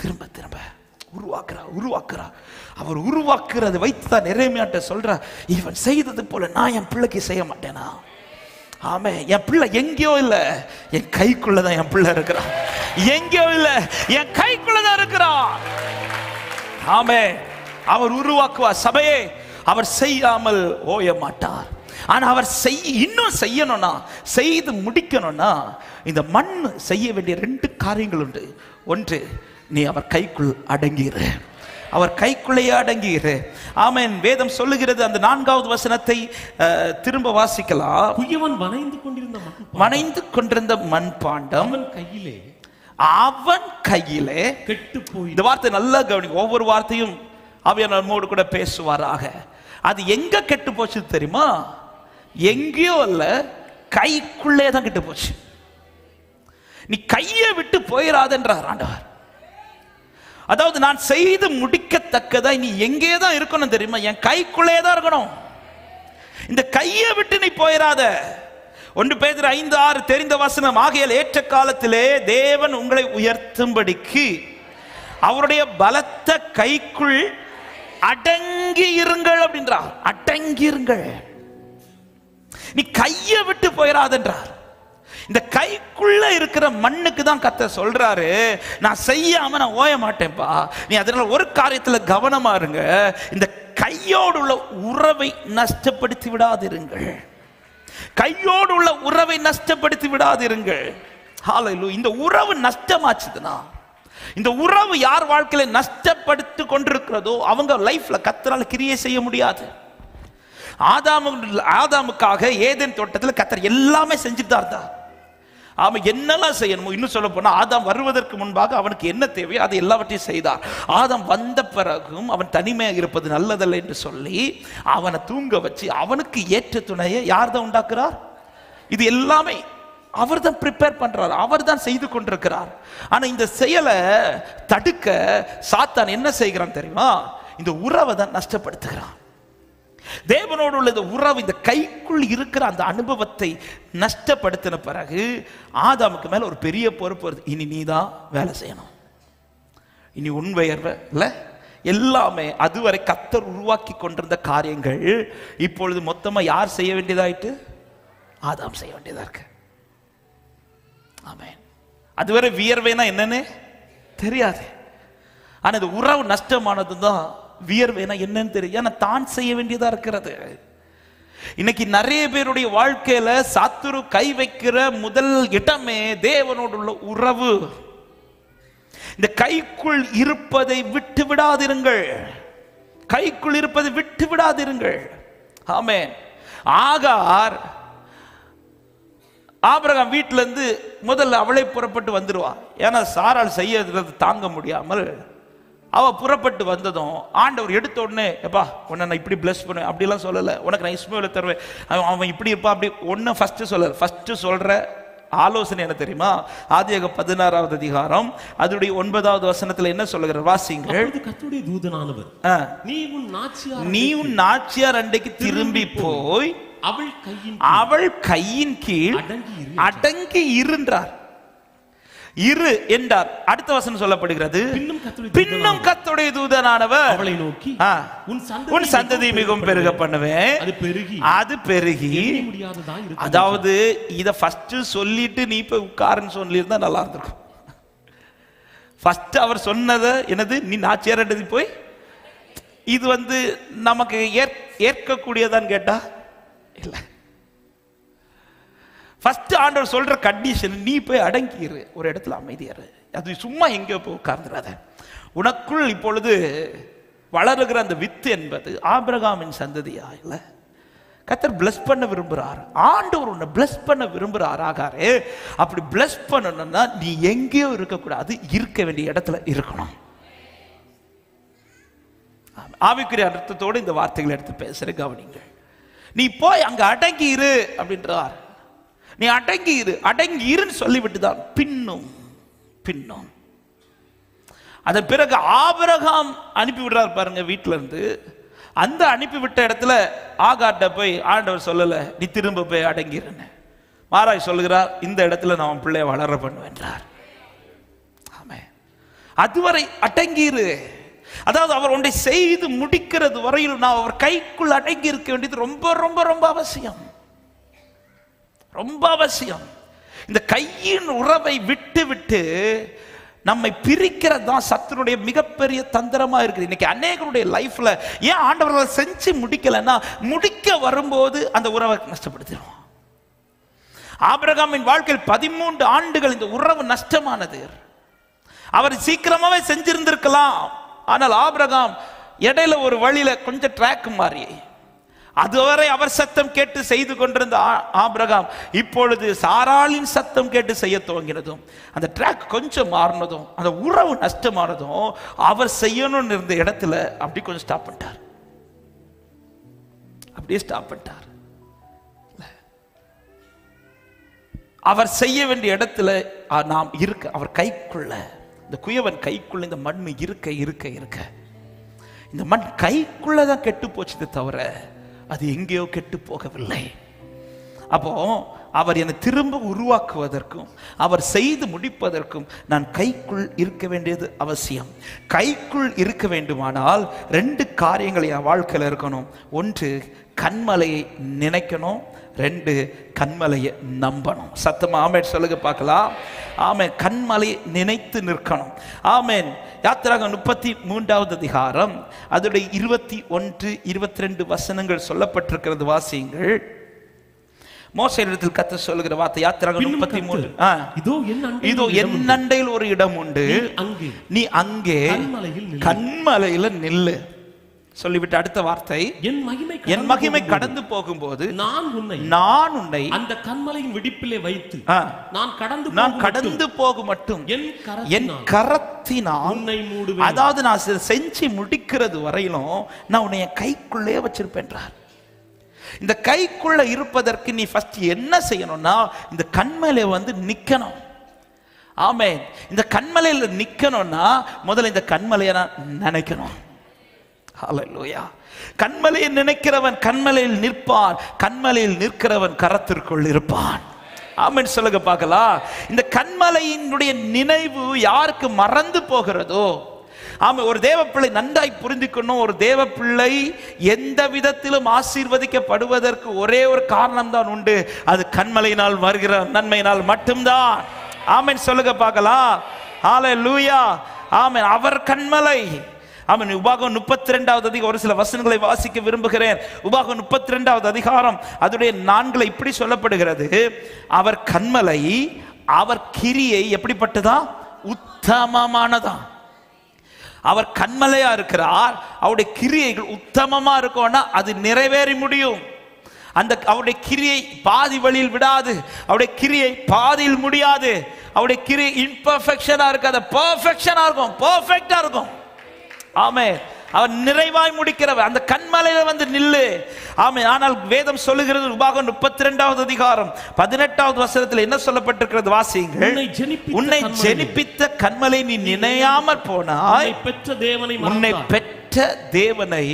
திரும்ப திரும்ப உருவாக்குறா. அவர் உருவாக்குறதை வைத்துதான் எரேமியாட்ட சொல்றா, இவன் செய்தது போல நான் என் பிள்ளைக்கு செய்ய மாட்டேனா? ஆமே. என் பிள்ளை எங்கேயோ இல்ல, என் கைக்குள்ளதான் என் பிள்ளை இருக்கிறான். எங்கேயோ இல்ல, என் கைக்குள்ளதான் இருக்கிறான். ஆமே. அவர் உருவாக்குவார். சபையே, அவர் செய்யாமல் ஓய மாட்டார். ஆனா அவர் இன்னும் செய்யணும்னா, செய்து முடிக்கணும்னா இந்த மண் செய்ய வேண்டிய 2 காரியங்கள் உண்டு. ஒன்று, நீ அவர் கைக்குள் அடங்கிரு, அவர் கைக்குள்ளேயே அடங்கிரு. ஆமென். வேதம் சொல்லுகிறது, அந்த 4வது வசனத்தை திரும்ப வாசிக்கலாம். குயவன் வனைந்து கொண்டிருந்த மண்பாண்டம் அவன் கையிலே கெட்டு போய். இந்த வார்த்தை நல்லா கவனிங்க, ஒவ்வொரு வார்த்தையும் ஆவியானவர் நம்மோடு கூட பேசுவாராக. அது எங்க கெட்டு போச்சு தெரியுமா? எங்கேயோ இல்ல, கைக்குள்ளே தான் கெட்டு போச்சு. நீ கையை விட்டு போயிடாதென்றார் ஆண்டவர். அதாவது நான் செய்து முடிக்கத்தக்கதா நீ எங்கே தான் இருக்கணும் தெரியுமா? என் கைக்குள்ளே தான் இருக்கணும். இந்த கையை விட்டு நீ போயிடாத. 1 பேதுரு 5:6 தெரிந்த வசனம். ஆகையால் ஏற்ற காலத்திலே தேவன் உங்களை உயர்த்தும்படிக்கு அவருடைய பலத்த கைக்குள் அடங்கி இருங்கள் அப்படின்றார். அடங்கி இருங்கள், நீ கையை விட்டு போயிடாதென்றார். இந்த கைக்குள்ள இருக்கிற மண்ணுக்கு தான் கர்த்தர் சொல்றாரு, நான் செய்யாம நான் ஓய மாட்டேன்பா. நீ அதனால ஒரு காரியத்துல கவனமா இருங்க, இந்த கையோடு உள்ள உறவை நஷ்டப்படுத்தி விடாதிருங்கள். கையோடு உள்ள உறவை நஷ்டப்படுத்தி விடாதிருங்கள். ஹல்லேலூயா. இந்த உறவு நஷ்டமாச்சுதுன்னா, இந்த உறவு யார் வாழ்க்கையில நஷ்டப்படுத்தி கொண்டிருக்கிறதோ அவங்க லைஃப்ல கர்த்தரால கிரியை செய்ய முடியாது. ஆதாமுக்காக ஏதேன் தோட்டத்தில் கர்த்தர் எல்லாமே செஞ்சுட்டு தான் இருந்தார். அவன் என்னெல்லாம் செய்யணுமோ, இன்னும் சொல்ல போனா ஆதாம் வருவதற்கு முன்பாக அவனுக்கு என்ன தேவையோ அதை எல்லாவற்றையும் செய்தார். ஆதாம் வந்த பிறகும் அவன் தனிமையாக இருப்பது நல்லதல்ல என்று சொல்லி அவனை தூங்க வச்சு அவனுக்கு ஏற்ற துணையை யார் தான் உண்டாக்குறார்? இது எல்லாமே அவர் தான் ப்ரிப்பேர் பண்றார், அவர் தான் செய்து கொண்டிருக்கிறார். ஆனா இந்த செயலை தடுக்க சாத்தான் என்ன செய்கிறான் தெரியுமா? இந்த உறவை தான் நஷ்டப்படுத்துகிறான். தேவனோடு உள்ள இந்த உறவு, இந்த கைக்குள் இருக்கிற அந்த அனுபவத்தை நஷ்டப்படுத்தின பிறகு ஆதாமுக்கு மேல ஒரு பெரிய பொறுப்பு வருது. இனி நீ தான் வேலை செய்யணும். இனி உன் வியர்வை இல்ல, எல்லாமே அதுவரை கர்த்தர் உருவாக்கி கொண்டிருந்த காரியங்கள் இப்பொழுது மொத்தமா யார் செய்ய வேண்டியதாயிட்டு? ஆதாம் செய்ய வேண்டியதா இருக்கு. ஆமென். அதுவரை வியர்வைனா என்னன்னு தெரியாது. ஆனா இந்த உறவு நஷ்டமானது தான் வியர்வைனா என்னன்னு தெரியும். ஏன்னா தான் செய்ய வேண்டியதா இருக்கிறது. இன்னைக்கு நிறைய பேருடைய வாழ்க்கையில சத்துரு கை வைக்கிற முதல் இடமே தேவனோடு உள்ள உறவு. இந்த கைக்குள் இருப்பதை விட்டு விடாதிருங்கள். கைக்குள் இருப்பதை விட்டு விடாதிருங்கள். ஆமென். ஆகார் ஆபிரகாம் வீட்டில இருந்து முதல்ல அவளை புறப்பட்டு வந்துடுவா. ஏன்னா சாரால் செய்யறது தாங்க முடியாமல் அவ புறப்பட்டு வந்ததும் ஆண்டவர் எடுத்த உடனே, எப்பா உன்னை நான் இப்படி பிளஸ் பண்ணுவேன் அப்படிலாம் சொல்லலை, உனக்கு நான் இஸ்மவேலை தருவேன், அவன் இப்படி இருப்பா அப்படி ஒன்னும் ஃபர்ஸ்ட் சொல்லல. ஃபர்ஸ்ட் சொல்ற ஆலோசனை என்ன தெரியுமா? ஆதியாகமம் 16வது அதிகாரம் அதோடைய 9வது வசனத்துல என்ன சொல்லுகிறார்? வாசிங்கள். கர்த்தருடைய தூதனானவர் நீ உன் நாச்சியார் அண்டைக்கு திரும்பி போய் அவள் கையின் கீழ் அடங்கி இருன்றார். இரு என்றார். அடுத்த வசனம் சொல்லப்படுகிறது, பின்னும் கர்த்தருடைய தூதனானவர் அவளை நோக்கி உன் சந்ததி மிகவும் பெருக பண்ணுவேன், அது பெருகி. அதாவது இத ஃபர்ஸ்ட் சொல்லிட்டு நீ போய் உட்காருன்னு சொல்லியிருந்தா நல்லா இருந்திருக்கும். ஃபர்ஸ்ட் அவர் சொன்னதை என்னது, நீ நாச்சியார் போய், இது நமக்கு ஏற்கக்கூடியதான்னு கேட்டா இல்ல. ஃபர்ஸ்ட் ஆண்டவர் சொல்ற கண்டிஷன், நீ போய் அடங்கிரு, ஒரு இடத்துல அமைதியாரு. அது சும்மா எங்கேயோ போய் உட்கார்ந்துடாத. உனக்குள் இப்பொழுது வளருகிற அந்த வித்து என்பது ஆபிரகாமின் சந்ததியா இல்ல, கர்த்தர் பிளஸ் பண்ண விரும்புறார். ஆண்டவர் உன்னை பிளஸ் பண்ண விரும்புறார். ஆகாரே அப்படி பிளஸ் பண்ணணும்னா நீ எங்கேயோ இருக்கக்கூடாது, இருக்க வேண்டிய இடத்துல இருக்கணும். ஆவிக்குரிய அர்த்தத்தோடு இந்த வார்த்தைகளை எடுத்து பேசுற கவனிங்கள். நீ போய் அங்க அடங்கி இரு அப்படின்றார். நீ அடங்கி இரு, அடங்கி இருன்னு சொல்லிவிட்டுதான் பின்னும் பின்னும். அதன் பிறகு ஆபிரகாம் அனுப்பி விடுறார் பாருங்க வீட்டில இருந்து. அந்த அனுப்பிவிட்ட இடத்துல ஆகார்ட்ட போய் ஆண்டவர் சொல்லல நீ திரும்ப போய் அடங்கிருன்னு. மாறாய் சொல்லுகிறார், இந்த இடத்துல நான் பிள்ளைய வளர பண்ணுவேன்றார். ஆமே, அதுவரை அடங்கிரு. அதாவது அவர் ஒன்றை செய்து முடிக்கிறது வரையில் நான் அவர் கைக்குள் அடங்கி இருக்க வேண்டியது ரொம்ப ரொம்ப ரொம்ப அவசியம், ரொம்ப அவசியம். இந்த கையின் உறவை விட்டு விட்டு நம்மை பிரிக்கிறது தான் சத்துருடைய மிகப்பெரிய தந்திரமா இருக்குது. இன்னைக்கு அநேகருடைய லைஃப்ல ஏன் ஆண்டவர்கள் செஞ்சு முடிக்கலன்னா, முடிக்க வரும்போது அந்த உறவை நஷ்டப்படுத்திடுவோம். ஆபிரகாமின் வாழ்க்கையில் 13 ஆண்டுகள் இந்த உறவு நஷ்டமானது. அவர் சீக்கிரமாவே செஞ்சிருந்திருக்கலாம். ஆனால் ஆபிரகாம் இடையில ஒரு வழியில கொஞ்சம் ட்ராக் மாறி, அதுவரை அவர் சத்தம் கேட்டு செய்து கொண்டிருந்த ஆபிரகாம் இப்பொழுது சாராளின் சத்தம் கேட்டு செய்ய துவங்கினதும், அந்த ட்ராக் கொஞ்சம் மாறினதும், அந்த உறவு நஷ்டமானதும், அவர் செய்யணும்னு இருந்த இடத்துல அப்படி கொஞ்சம் ஸ்டாப் பண்ணிட்டார். அப்படியே ஸ்டாப் பண்ணிட்டார். அவர் செய்ய வேண்டிய இடத்துல நாம் இருக்க, அவர் கைக்குள்ள, இந்த குயவன் கைக்குள்ள இந்த மண் இருக்க இருக்க இருக்க இந்த மண் கைக்குள்ளதான் கெட்டு போச்சது தவிர அது எங்கேயோ கெட்டு போகவில்லை. அப்போ அவர் என்னை திரும்ப உருவாக்குவதற்கும் அவர் செய்து முடிப்பதற்கும் நான் கைக்குள் இருக்க வேண்டியது அவசியம். கைக்குள் இருக்க வேண்டுமானால் 2 காரியங்கள் என் வாழ்க்கையில் இருக்கணும். 1 கண்மலையை நினைக்கணும், 2 கண்மலையை நம்பணும். சத்தமா ஆமென் சொல்லுங்க பார்க்கலாம். ஆமென். கண்மலையை நினைத்து நிற்கணும். ஆமென். யாத்திராகமம் 33வது அதிகாரம் அதோடைய 21, 22 வசனங்கள் சொல்லப்பட்டிருக்கிறது. வாசியுங்கள். மோசேயிடத்தில் கர்த்தர் சொல்லுகிற வார்த்தை யாத்திராகமம் 33. இதோ என் அண்டையில் ஒரு இடம் உண்டு, நீ அங்கே கண்மலையில நில்லு சொல்லிவிட்டு அடுத்த வார்த்தை, என் மகிமை கடந்து போகும்போது நான் உன்னை அந்த கண்மலையின் வெடிப்பிலே வைத்து நான் கடந்து போக மட்டும் என் கரத்தினால் உன்னை மூடுவேன். அதாவது நான் செஞ்சு முடிக்கிறது வரையிலும் நான் உன்னை என் கைக்குள்ளே வச்சிருப்பேன்றார். இந்த கைக்குள்ள இருப்பதற்கு நீ ஃபர்ஸ்ட் என்ன செய்யணும்னா, இந்த கண்மலையில நிக்கணும். ஆமென். இந்த கண்மலையில நிக்கணும்னா முதல்ல இந்த கண்மலையை நான் நினைக்கணும். ஹல்லேலூயா. கன்மலையை நினைக்கிறவன் கன்மலையில் நிற்பான், கன்மலையில் நிற்கிறவன் கரத்திற்குள் இருப்பான். ஆமென் சொல்லுங்க பார்க்கலாம். இந்த கன்மலையினுடைய நினைவு யாருக்கு மறந்து போகிறதோ, ஆமா, ஒரு தேவ பிள்ளை நன்றாய் புரிந்துக்கணும். ஒரு தேவ பிள்ளை எந்த விதத்திலும் ஆசீர்வதிக்கப்படுவதற்கு ஒரே ஒரு காரணம் தான் உண்டு, அது கன்மலையினால் வருகிற நன்மையினால் மட்டும்தான். ஆமென் சொல்லுங்க பார்க்கலாம். ஹல்லேலூயா. ஆமென். அவர் கன்மலை. ஆமென். உபாகம் 32வது அதிகாரம் ஒரு சில வசனங்களை வாசிக்க விரும்புகிறேன். உபாகம் 32வது அதிகாரம் அதுடைய 4 இப்படி சொல்லப்படுகிறது. அவர் கன்மலை, அவர் கிரியை எப்படிப்பட்டதா? உத்தமமானதா. அவர் கன்மலையா இருக்கிறார், அவருடைய கிரியைகள் உத்தமமா இருக்கும்னா அது நிறைவேறி முடியும். அந்த அவருடைய கிரியை பாதி வழியில் விடாது, அவருடைய கிரியை பாதியில் முடியாது. அவருடைய கிரியை இம்பர்ஃபெக்ஷனா இருக்காது, பெர்ஃபெக்ஷனா இருக்கும், பெர்ஃபெக்ட்டா இருக்கும். ஆமென். அவர் நிறைவாய் முடிக்கிறவர். அந்த கன்மலையில வந்து நில்லு. ஆமென். ஆனால் வேதம் சொல்லுகிறது, உபாகம் 32வது அதிகாரம் 18வது வசனத்தில் என்ன சொல்லப்பட்டிருக்கிறது வாசியுங்கள். உன்னை ஜெனிப்பித்த கன்மலை நீ நினையாமற் போனாய், உன்னை பெற்ற தேவனை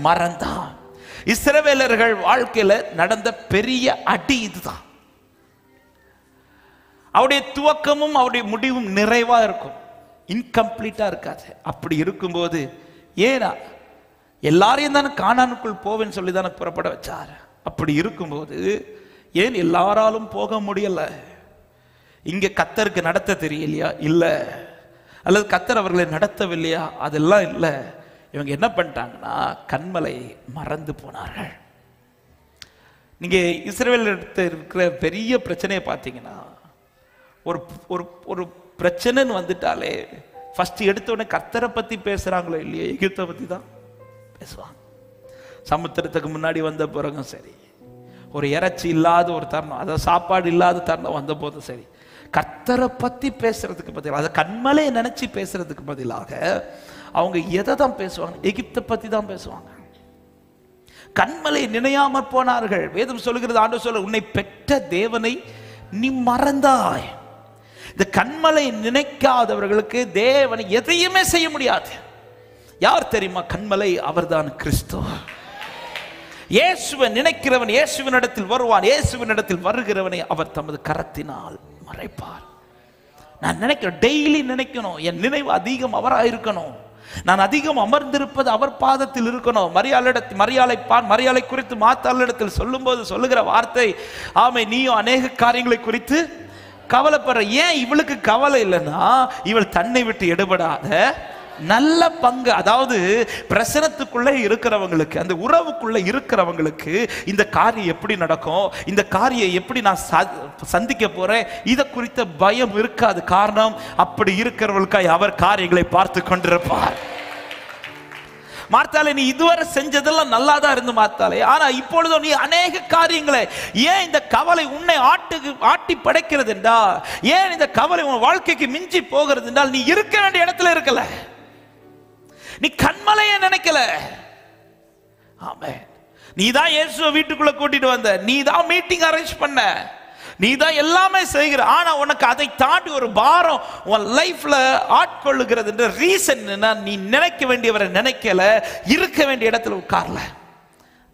மறந்தான். இஸ்ரவேலர்கள் வாழ்க்கையில நடந்த பெரிய அடி இதுதான். அவருடைய துவக்கமும் அவருடைய முடிவும் நிறைவா இருக்கும், இன்கம்ப்ளீட்டா இருக்காது. அப்படி இருக்கும்போது ஏனா எல்லாரையும் தானே கானானுக்குள் போவேன்னு சொல்லி தானே புறப்பட வச்சார். அப்படி இருக்கும்போது ஏன் எல்லாராலும் போக முடியல? இங்க கர்த்தருக்கு நடத்த தெரியலையா? இல்ல. அல்லது கர்த்தர் அவர்களை நடத்தவில்லையா? அதெல்லாம் இல்லை. இவங்க என்ன பண்ணிட்டாங்கன்னா கன்மலை மறந்து போனார்கள். நீங்க இஸ்ரவேல் இருக்கிற பெரிய பிரச்சனையை பார்த்தீங்கன்னா, ஒரு ஒரு ஒரு பிரச்சனைன்னு வந்துட்டாலே ஃபர்ஸ்ட் எடுத்த உடனே கர்த்தரை பத்தி பேசுறாங்களோ இல்லையா, எகிப்தை பத்தி தான் பேசுவாங்க. சமுத்திரத்துக்கு முன்னாடி வந்த பிறகும் சரி, ஒரு இறைச்சி இல்லாத ஒரு தருணம், அதாவது சாப்பாடு இல்லாத தருணம் வந்த போதும் சரி, கர்த்தரை பத்தி பேசுறதுக்கு பதிலாக, அதை கன்மலையை நினைச்சு பேசுறதுக்கு பதிலாக அவங்க எதை தான் பேசுவாங்க? எகிப்தை பத்தி தான் பேசுவாங்க. கன்மலை நினையாமற் போனார்கள். வேதம் சொல்லுகிறது, ஆண்டவர் சொல்ல, உன்னை பெற்ற தேவனை நீ மறந்தாய். இந்த கன்மலை நினைக்காதவர்களுக்கு தேவனை எதையுமே செய்ய முடியாது. யார் தெரியுமா கன்மலை? அவர்தான் கிறிஸ்து. இயேசுவை நினைக்கிறவன் இயேசுவினிடத்தில் வருவான், இயேசுவினிடத்தில் வருகிறவனை அவர் தமது கரத்தினால் மறைப்பார். நான் நினைக்கிறேன், டெய்லி நினைக்கணும், என் நினைவு அதிகம் அவராக இருக்கணும், நான் அதிகம் அமர்ந்திருப்பது அவர் பாதத்தில் இருக்கணும். மரியாளை குறித்து மாத்தாளிடத்தில் சொல்லும் போது சொல்லுகிற வார்த்தை, ஆமை, நீயும் அநேக காரியங்களை குறித்து கவலைப்படுற. ஏன் இவளுக்கு கவலை இல்லைன்னா, இவள் தன்னை விட்டு எடுபடாத நல்ல பங்கு, அதாவது பிரசனத்துக்குள்ளே இருக்கிறவங்களுக்கு, அந்த உறவுக்குள்ளே இருக்கிறவங்களுக்கு இந்த காரியம் எப்படி நடக்கும், இந்த காரியம் எப்படி நான் சந்திக்க போறேன், இதை குறித்த பயம் இருக்காது. காரணம், அப்படி இருக்கிறவர்களுக்காய் அவர் காரியங்களை பார்த்து கொண்டிருப்பார். மார்த்தாலே, நீ இதுவரை செஞ்சதெல்லாம் நல்லா தான் இருந்து மார்த்தாலே, ஆனா இப்பொழுதும் நீ அநேக காரியங்களை, ஏன் இந்த கவலை உன்னை ஆட்டி படைக்கிறது என்றால், ஏன் இந்த கவலை உன் வாழ்க்கைக்கு மிஞ்சி போகிறது என்றால், நீ இருக்க வேண்டிய இடத்துல இருக்கல, நீ கன்மலையை நினைக்கல. ஆமென். நீ தான் இயேசுவை வீட்டுக்குள்ள கூட்டிட்டு வந்த, நீ தான் மீட்டிங் அரேஞ்ச் பண்ண, நீ தான் எல்லாமே செய்கிற. ஆனா உனக்கு அதை தாண்டி ஒரு பாரம் உன் லைஃப்ல ஆட்கொள்ளுகிறது. ரீசன் என்ன? நீ நினைக்க வேண்டியவரை நினைக்கல, இருக்க வேண்டிய இடத்துல உட்கார்ல.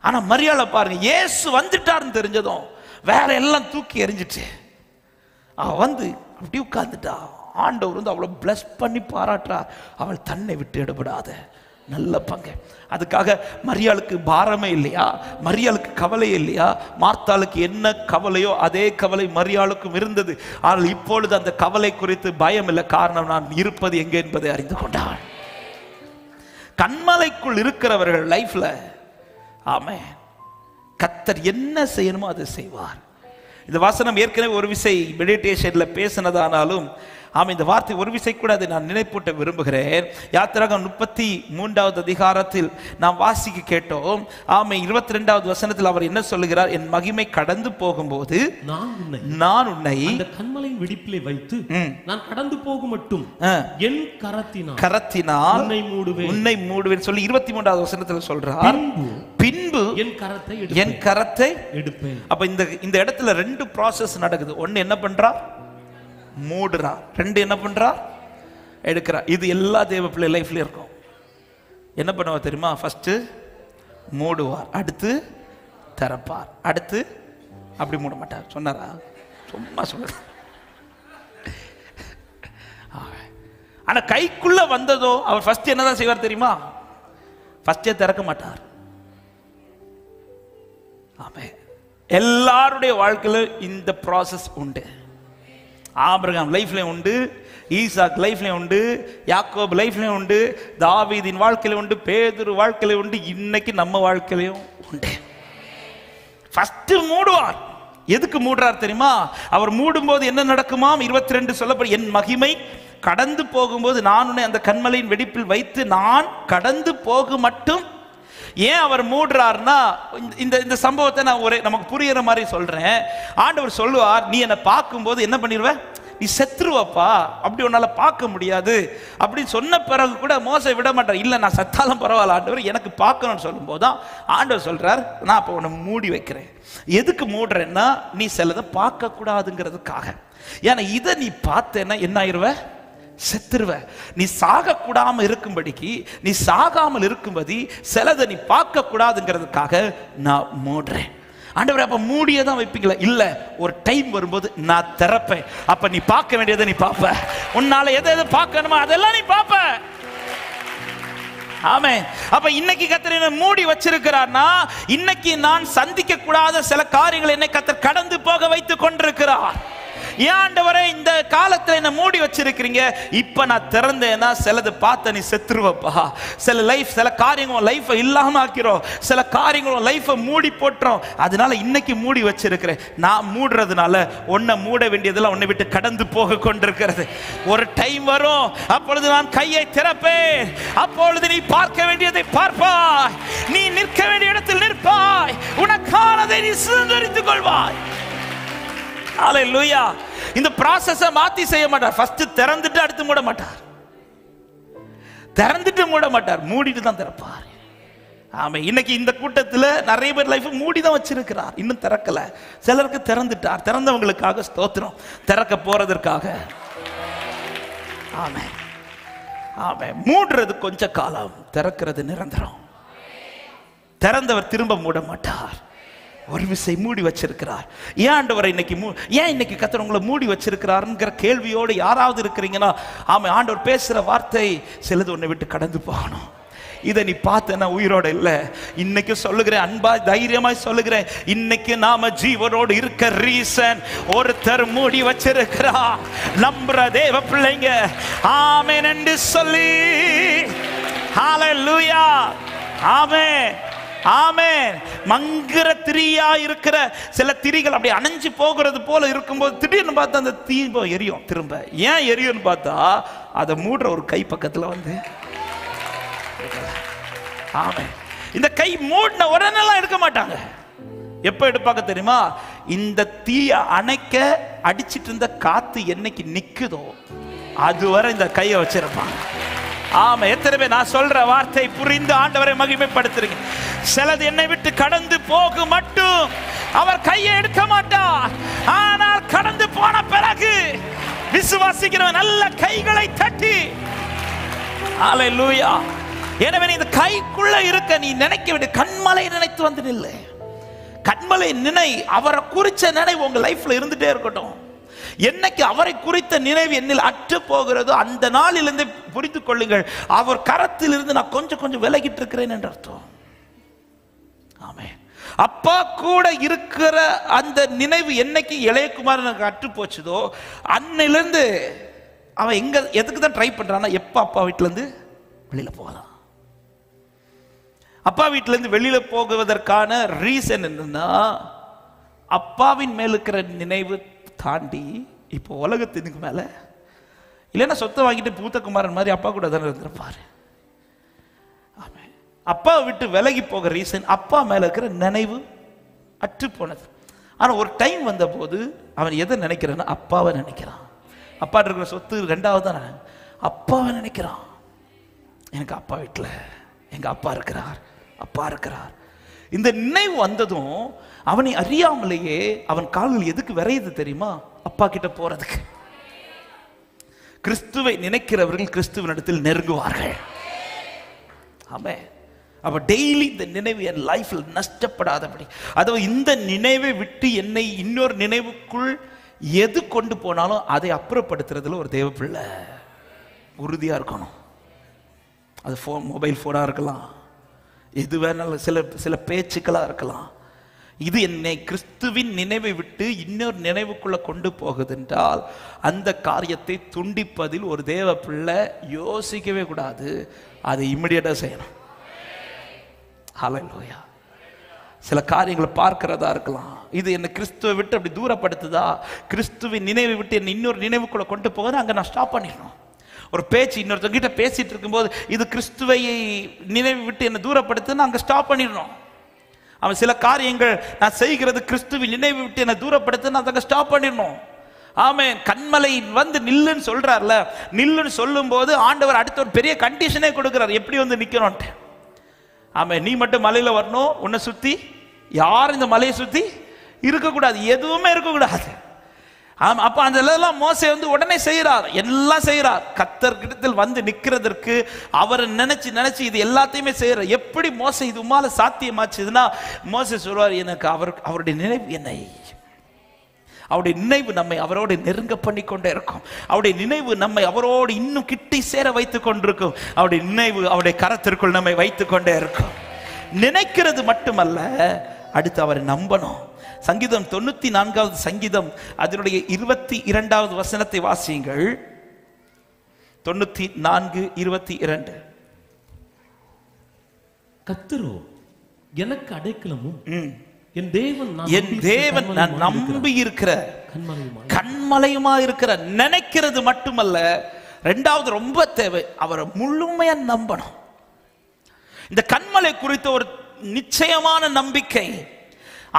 ஆனா மரியாதை பாருங்க, இயேசு வந்துட்டாருன்னு தெரிஞ்சதும் வேற எல்லாம் தூக்கி எறிஞ்சிட்டு அவ வந்து அப்படி உட்கார்ந்துட்டா. ஆண்டவர் வந்து அவளை பிளஸ் பண்ணி பாராட்டுறா. அவள் தன்னை விட்டு எடுபடாத நல்ல பங்கு. அதுக்காக மரியாளுக்கு பாரமே இல்லையா? மரியாளுக்கு கவலையே இல்லையா? மார்த்தாளுக்கு என்ன கவலையோ அதே கவலை மரியாளுக்கும் இருந்தது. ஆனால் இப்பொழுது அந்த கவலை குறித்து பயம் இல்லை. காரணம், நான் இருப்பது எங்கே என்பதை அறிந்து கொண்டாள். கன்மலைக்குள் இருக்கிறவர்கள் லைஃப்ல, ஆமென், கர்த்தர் என்ன செய்யணுமோ அதை செய்வார். இந்த வசனம் ஏற்கனவே ஒரு விசை மெடிடேஷன்ல பேசினதானாலும், ஆமா, இந்த வார்த்தை ஒரு விசை கூட அதை நான் நினைப்பூட்ட விரும்புகிறேன். யாத்திராகமம் 33வது அதிகாரத்தில் நாம் வாசிக்க கேட்டோம். ஆமா, 22வது வசனத்தில் அவர் என்ன சொல்லுகிறார்? என் மகிமை கடந்து போகும்போது நான் உன்னை அந்த கன்மலையின் வெடிப்பிலே வைத்து நான் கடந்து போகும் மட்டும் என் கரத்தினால் உன்னை மூடுவேன் சொல்லி 23வது வசனத்தில் சொல்றார். பின்பு என் கரத்தை எடுப்பேன். அப்ப இந்த இடத்துல ரெண்டு ப்ராசஸ் நடக்குது. ஒன்னு என்ன பண்றா? மூடுறா. ரெண்டு என்ன பண்றா? எடுக்கிறா. இது எல்லா தேவ பிள்ளை லைஃப்ல இருக்கும். என்ன பண்ணுவார் தெரியுமா? ஃபர்ஸ்ட் மூடுவார், அடுத்து திறப்பார், அடுத்து அப்படி மூட மாட்டார். சொன்னாரா? சும்மா சொல்ற. ஆனா கைக்குள்ள வந்ததோ அவர் ஃபர்ஸ்ட் என்னதான் செய்வார் தெரியுமா? ஃபர்ஸ்டே திறக்க மாட்டார். ஆமென். எல்லாருடைய வாழ்க்கையில இந்த ப்ராசஸ் உண்டு. ஆபிரகாம் லைஃப்லயும் உண்டு, ஈசாக் லைஃப்லயும் உண்டு, யாக்கோப் லைஃப்லயும் உண்டு, தாவீதின் வாழ்க்கையில உண்டு, பேதுரு வாழ்க்கையில உண்டு, இன்னைக்கு நம்ம வாழ்க்கையிலும் உண்டு. ஃபர்ஸ்ட் மூடுவார். எதுக்கு மூடுறார் தெரியுமா? அவர் மூடும்போது என்ன நடக்குமாம்? 22 சொல்லப்படும், என் மகிமை கடந்து போகும்போது நான் உன்னை அந்த கன்மலையின் வெடிப்பில் வைத்து நான் கடந்து போக மட்டும். ஏன் அவர் மூடுறார்னா, இந்த சம்பவத்தை நான் நமக்கு புரியுற மாதிரி சொல்றேன். ஆண்டவர் சொல்லுவார், நீ என்னை பார்க்கும்போது என்ன பண்ணிடுவ? நீ செத்துருவப்பா, அப்படி உன்னால பார்க்க முடியாது அப்படின்னு சொன்ன பிறகு கூட மோசை விட மாட்டார். இல்லை நான் சத்தாலும் பரவாயில்ல ஆண்டவர், எனக்கு பார்க்கணும்னு சொல்லும் போதுதான் ஆண்டவர் சொல்றார், நான் அப்போ உன்னை மூடி வைக்கிறேன். எதுக்கு மூடுறேன்னா, நீ சிலதை பார்க்க கூடாதுங்கிறதுக்காக. ஏன்னா இதை நீ பார்த்தேன்னா என்ன ஆயிருவ? செத்துருவ. நீ சாக கூடாம இருக்கும்படிக்கு, நீ சாகாமல் இருக்கும்படி சிலதை நீ பார்க்க கூடாதுங்கிறதுக்காக நான் மூடுறேன். ஆண்டவரே, அப்ப மூடியே தான் வைப்பீங்களா? இல்ல, ஒரு டைம் வரும்போது நான் திறப்பேன். அப்ப நீ பார்க்க வேண்டியதை நீ பார்ப்ப. உன்னால எதை எதை பார்க்கணுமோ அதெல்லாம் நீ பார்ப்ப. ஆமென். அப்ப இன்னைக்கு கர்த்தர் என்ன மூடி வச்சிருக்கிறார்னா, இன்னைக்கு நான் சந்திக்க கூடாத சில காரியங்களை என்னை கர்த்தர் கடந்து போக வைத்துக் கொண்டிருக்கிறார். ஏன் ஆண்டவரே இந்த காலத்துல என்ன மூடி வச்சிருக்கிறீங்க? இப்ப நான் திறந்தேன்னா சிலது பார்த்த நீ செத்துருவப்பா. சில காரியங்கள் லைஃபை இல்லாம ஆக்கிறோம், சில காரியங்களும் லைஃபை மூடி போட்டுறோம். அதனால இன்னைக்கு மூடி வச்சிருக்கிறேன். நான் மூடுறதுனால உன்னை மூட வேண்டியதெல்லாம் உன்னை விட்டு கடந்து போக கொண்டிருக்கிறது. ஒரு டைம் வரும், அப்பொழுது நான் கையை திறப்பேன். அப்பொழுது நீ பார்க்க வேண்டியதை பார்ப்பாய், நீ நிற்க வேண்டிய இடத்தில் நிற்பாய், உனக்கானதை நீ சுதந்தரித்துக் கொள்வாய். ஹல்லேலூயா. இந்த process மாத்தி செய்ய மாட்டார். ஃபர்ஸ்ட் திறந்துட்டு அடுத்து மூட மாட்டார். திறந்துட்டு மூட மாட்டார், மூடிட்டு தான் திறப்பார். ஆமென். இன்னைக்கு இந்த கூட்டத்தில் நிறைய பேர் லைஃப் மூடி தான் வச்சிருக்கிறார், இன்னும் திறக்கல. சிலருக்கு திறந்துட்டார். திறந்தவங்களுக்காக ஸ்தோத்திரம். திறக்க போறதற்காக. ஆமென். ஆமென். மூடுறது கொஞ்ச காலம், திறக்கிறது நிரந்தரம். திறந்தவர் திரும்ப மூட மாட்டார். ஒரு விசை மூடி வச்சிருக்கிறார். ஏன் ஆண்டவரை இன்னைக்கு கர்த்தர் உங்களை மூடி வச்சிருக்கிறாருங்கிற கேள்வியோடு யாராவது இருக்கிறீங்கன்னா, ஆமாம், ஆண்டவர் பேசுற வார்த்தை சிலது உன்னை விட்டு கடந்து போகணும். இதை நீ பார்த்தேன்னா உயிரோட இல்லை. இன்னைக்கு சொல்லுகிறேன், அன்பா தைரியமாய் சொல்லுகிறேன், இன்னைக்கு நாம ஜீவனோடு இருக்க ரீசன் ஒருத்தர் மூடி வச்சிருக்கிறார். நம்புற தேவ பிள்ளைங்க ஆமென் என்று சொல்லி, ஹல்லேலூயா. ஆமென். ஆமென். மங்கிற திரியா இருக்கிற சில திரிகள் அப்படி அணைஞ்சு போகிறது போல இருக்கும்போது திடீர்னு பார்த்தா அந்த தீபம் எரியும். திரும்ப ஏன் எரியும்னு பார்த்தா, அதை மூடுற ஒரு கை பக்கத்துல வந்து. ஆமென். இந்த கை மூடின உடனேலாம் எடுக்க மாட்டாங்க. எப்ப எடுப்பாங்க தெரியுமா? இந்த தீய அணைக்க அடிச்சிட்டு இருந்த காத்து என்னைக்கு நிக்குதோ அதுவரை இந்த கையை வச்சிருப்பாங்க. ஆமா, எத்தனை பேர் நான் சொல்ற வார்த்தை புரிந்து ஆண்டவரை மகிமைப்படுத்துறீங்க? சிலது என்னை விட்டு கடந்து போக மட்டும் அவர் கையை எடுக்க மாட்டார். ஆனால் கடந்து போன பிறகு விசுவாசிக்கிறவன் நல்ல கைகளை தட்டி, ஹல்லேலூயா. எனவே நீ இந்த கைக்குள்ள இருக்க நீ நினைக்க வேண்டிய கண்மலை நினைத்து வந்து நில்லை. கண்மலை நினை, அவரை குறிச்ச நினைவு உங்க லைஃப்ல இருந்துட்டே இருக்கட்டும். என்னைக்கு அவரை குறித்த நினைவு என்னில் அற்று போகிறதோ அந்த நாளிலிருந்து புரிந்து கொள்ளுங்கள், அவர் கரத்தில் இருந்து நான் கொஞ்சம் கொஞ்சம் விலகிட்டு இருக்கிறேன் என்று அர்த்தம். ஆமென். அப்பா கூட இருக்கிற அந்த நினைவு என்னைக்கு இளையகுமாரனுக்கு அற்று போச்சுதோ அன்னிலிருந்து அவன் எதுக்கு தான் ட்ரை பண்றான்னா, எப்ப அப்பா வீட்டுல இருந்து வெளியில போகலாம். அப்பா வீட்டுல இருந்து வெளியில போகுவதற்கான ரீசன் என்னன்னா, அப்பாவின் மேல் இருக்கிற நினைவு தாண்டி இப்போ உலகத்தினுக்கு மேல இல்லைன்னா சொத்தை வாங்கிட்டு பூத்தகுமாரன் மாதிரி அப்பா கூட தானே இருந்திருப்பாரு. ஆமென். அப்பாவை விட்டு விலகி போக ரீசன் அப்பா மேல இருக்கிற நினைவு அற்று போனது. ஆனா ஒரு டைம் வந்த போது அவன் எதை நினைக்கிறான்னா, அப்பாவை நினைக்கிறான். அப்பா இருக்கிற சொத்து ரெண்டாவது தான் அப்பாவை நினைக்கிறான். எனக்கு அப்பா வீட்டில் எங்க அப்பா இருக்கிறார், அப்பா இருக்கிறார். இந்த நினைவு வந்ததும் அவனை அறியாமலேயே அவன் கால்கள் எதுக்கு விரையுது தெரியுமா? அப்பா கிட்ட போறதுக்கு. கிறிஸ்துவை நினைக்கிறவர்கள் கிறிஸ்துவினிடத்தில் நெருங்குவார்கள். ஆமென். அப்ப டெய்லி இந்த நினைவு என் லைஃப்ல நஷ்டப்படாதபடி, அதுவும் இந்த நினைவை விட்டு என்னை இன்னொரு நினைவுக்குள் எது கொண்டு போனாலும் அதை அப்புறப்படுத்துறதுல ஒரு தேவ பிள்ளை உறுதியா இருக்கணும். அது மொபைல் போனா இருக்கலாம், எது வேணாலும், சில பேச்சுக்களா இருக்கலாம். இது என்னை கிறிஸ்துவின் நினைவை விட்டு இன்னொரு நினைவுக்குள்ள கொண்டு போகுது என்றால் அந்த காரியத்தை துண்டிப்பதில் ஒரு தேவ பிள்ளை யோசிக்கவே கூடாது, அதை இமிடியேட்டா செய்யணும். ஹல்லேலூயா. சில காரியங்களை பார்க்கிறதா இருக்கலாம், இது என்னை கிறிஸ்துவை விட்டு அப்படி தூரப்படுத்துதா, கிறிஸ்துவின் நினைவை விட்டு என்னை இன்னொரு நினைவுக்குள்ள கொண்டு போகுது, அங்கே நான் ஸ்டாப் பண்ணிடணும். ஒரு பேச்சு இன்னொருத்தங்கிட்ட பேசிட்டு இருக்கும்போது இது கிறிஸ்துவை நினைவு விட்டு என்னை தூரப்படுத்துன்னு அங்கே ஸ்டாப் பண்ணிடணும். அவன் சில காரியங்கள் நான் செய்கிறது கிறிஸ்துவின் நினைவு விட்டு என்னை தூரப்படுத்துன்னு அதை ஸ்டாப் பண்ணிடணும். ஆமென். கண்மலை வந்து நில்லுன்னு சொல்றாருல, நில்லுன்னு சொல்லும் போது ஆண்டவர் அடுத்த ஒரு பெரிய கண்டிஷனே கொடுக்கிறார், எப்படி வந்து நிக்கணும்ட்டு. ஆமென். நீ மட்டும் மலையில வரணும், உன்னை சுத்தி யாரும் இந்த மலையை சுத்தி இருக்கக்கூடாது, எதுவுமே இருக்கக்கூடாது. ஆமா. அப்ப அந்த எல்லாம் மோசே வந்து உடனே செய்யறார், எல்லாம் செய்யறார். கர்த்தர்கிட்டத்தில் வந்து நிக்கிறதற்கு அவர் நினைச்சு இது எல்லாத்தையுமே செய்யறார். எப்படி மோசே இது உமால சாத்தியமாச்சுதுன்னா, மோசே சொல்வார், எனக்கு அவருடைய நினைவு என்னை, அவருடைய நினைவு நம்மை அவரோடு நெருங்க பண்ணி கொண்டே இருக்கும். அவருடைய நினைவு நம்மை அவரோடு இன்னும் கிட்டி சேர வைத்துக் கொண்டிருக்கும். அவருடைய நினைவு அவருடைய கரத்திற்குள் நம்மை வைத்துக் கொண்டே இருக்கும். நினைக்கிறது மட்டுமல்ல, அடுத்து அவரை நம்பணும். சங்கீதம் 94வது சங்கீதம் அதனுடைய 22வது வசனத்தை வாசியுங்கள். 94:22. கர்த்தரோ எனக்கு அடைக்கலமும் என் தேவன் நான் நம்பி இருக்கிற கண்மலையுமா இருக்கிற. நினைக்கிறது மட்டுமல்ல, இரண்டாவது ரொம்ப தேவை, அவரை முழுமையா நம்பணும். இந்த கண்மலை குறித்த ஒரு நிச்சயமான நம்பிக்கை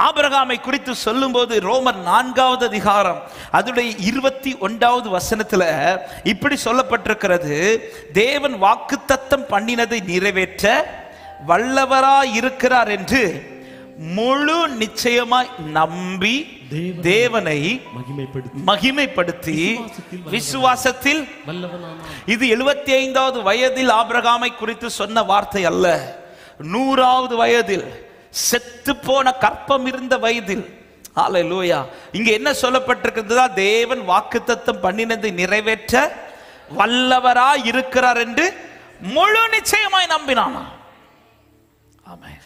ஆபிரகாமை குறித்து சொல்லும் போது ரோமர் 4வது அதிகாரம் அதனுடைய 21வது வசனத்துல இப்படி சொல்லப்பட்டிருக்கிறது, தேவன் வாக்குத்தத்தம் பண்ணினதை நிறைவேற்ற வல்லவராய் இருக்கிறார் என்று முழு நிச்சயமாய் நம்பி தேவனை மகிமைப்படுத்தி விசுவாசத்தில் இது 75வது வயதில் ஆபிரகாமை குறித்து சொன்ன வார்த்தை அல்ல, 100வது வயதில், செத்து போன கற்பம் இருந்த வயதில். ஹல்லேலூயா. இங்க என்ன சொல்லப்பட்டிருக்கிறதா, தேவன் வாக்குத்தத்தம் பண்ணினதை நிறைவேற்ற வல்லவராய் இருக்கிறார் என்று முழு நிச்சயமாய் நம்பினானா. ஆமென்.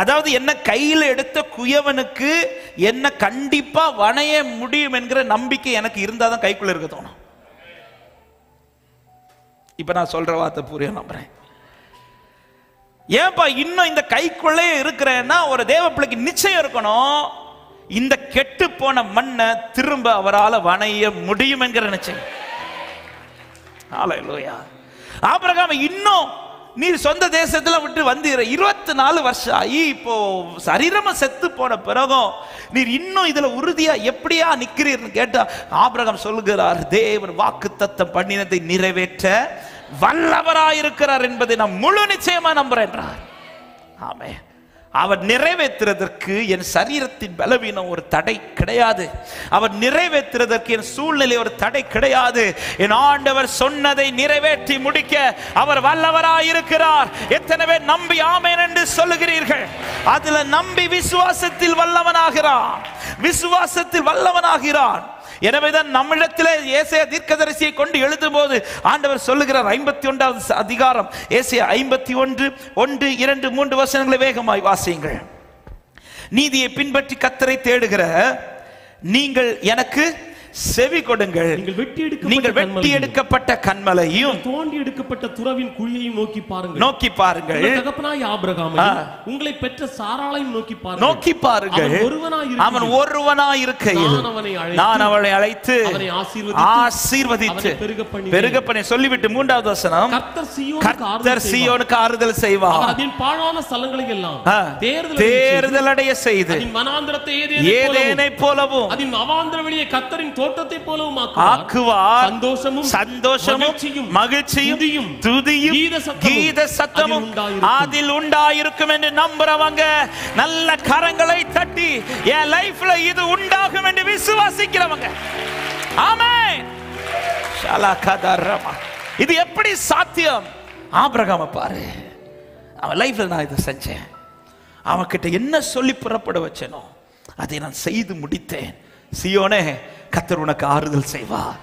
அதாவது என்ன கையில் எடுத்த குயவனுக்கு என்ன கண்டிப்பா வணைய முடியும் என்கிற நம்பிக்கை எனக்கு இருந்தாதான் கைக்குள்ள இருக்க தோணும். இப்ப நான் சொல்ற வார்த்தை புரிய நம்புறேன். ஏன்பா இன்னும் இந்த கைக்குள்ளே இருக்கிறேன்னா ஒரு தேவ பிள்ளைக்கு நிச்சயம் இருக்கணும், இந்த கெட்டு போன மண்ணை திரும்ப அவரால் வணைய முடியும் என்கிற நிச்சயம். ஹல்லேலூயா. ஆபிரகாம் இன்னும் நீர் சொந்த தேசத்துல விட்டு வந்து 24 வருஷம் ஆகி இப்போ சரீரமா செத்து போன பிறகும் நீர் இன்னும் இதுல உறுதியா எப்படியா நிக்கிறீர்னு கேட்டா ஆபிரகாம் சொல்லுகிறார், தேவன் வாக்குத்தத்தம் பண்ணினதை நிறைவேற்ற வல்லவராயிருக்கிறார் என்பதை நான் முழு நிச்சயமா நம்புறேன். ஆமென். அவர் நிறைவேற்றுவதற்கு என் சரீரத்தின் பலவீனம் ஒரு தடை கிடையாது. அவர் நிறைவேற்றுவதற்கு என் சூழ்நிலை ஒரு தடை கிடையாது. என் ஆண்டவர் சொன்னதை நிறைவேற்றி முடிக்க அவர் வல்லவராயிருக்கிறார். எத்தனை பேர் நம்பி ஆமென் என்று சொல்லுகிறீர்கள்? அதுல நம்பி விசுவாசத்தில் வல்லவனாகிறான், விசுவாசத்தில் வல்லவனாகிறான். எனவேதான் நம்மிடத்திலே ஏசாயா தீர்க்கதரிசியை கொண்டு எழுதும் போது ஆண்டவர் சொல்லுகிறார், 51வது அதிகாரம் ஏசாயா 51 1 2 3 வசனங்களை வேகமாய் வாசியுங்கள். நீதியை பின்பற்றி கர்த்தரை தேடுகிற நீங்கள் எனக்கு செவி கொடுங்கள். நீங்கள் வெட்டி எடுக்கப்பட்ட கண்மலையும் தோண்டி எடுக்கப்பட்ட துறவின் குழியையும் நோக்கி பாருங்கள். தகப்பனாய் ஆபிரகாமையும் உங்களை பெற்ற சாராளையும் நோக்கி பாருங்கள். அவன் ஒருவனாய் இருக்கையில் நான் அவனை அழைத்து ஆசீர்வதித்து பெருக பண்ணி சொல்லிவிட்டு 3வது வசனம், கர்த்தர் சீயோனுக்கு ஆறுதல் செய்வார், அதன் பாழான ஸ்தலங்களை எல்லாம் தேறுதல் அடைய செய்து ஏதேனை போலவும் அதன் அவாந்தர வெளியே கர்த்தரின் தோட்டத்தை போலவும் ஆக்குவார். சந்தோஷமும் மகிழ்ச்சியும் துதியும் கீத சத்தமும் அதில் உண்டாயிருக்கும் என்று நம்புறவங்க நல்ல கரங்களை தட்டி என் லைஃப்ல இது உண்டாகும் என்று விசுவாசிக்கிறவங்க ஆமென். இது எப்படி சாத்தியம்? ஆபிரகாமை பாரு, அவன் லைஃப்ல நான் இதை செஞ்சேன், அவன்கிட்ட என்ன சொல்லி புறப்பட வச்சேனோ அதை நான் செய்து முடித்தேன். சீயோனே, கர்த்தர் உனக்கு ஆறுதல் செய்வார்.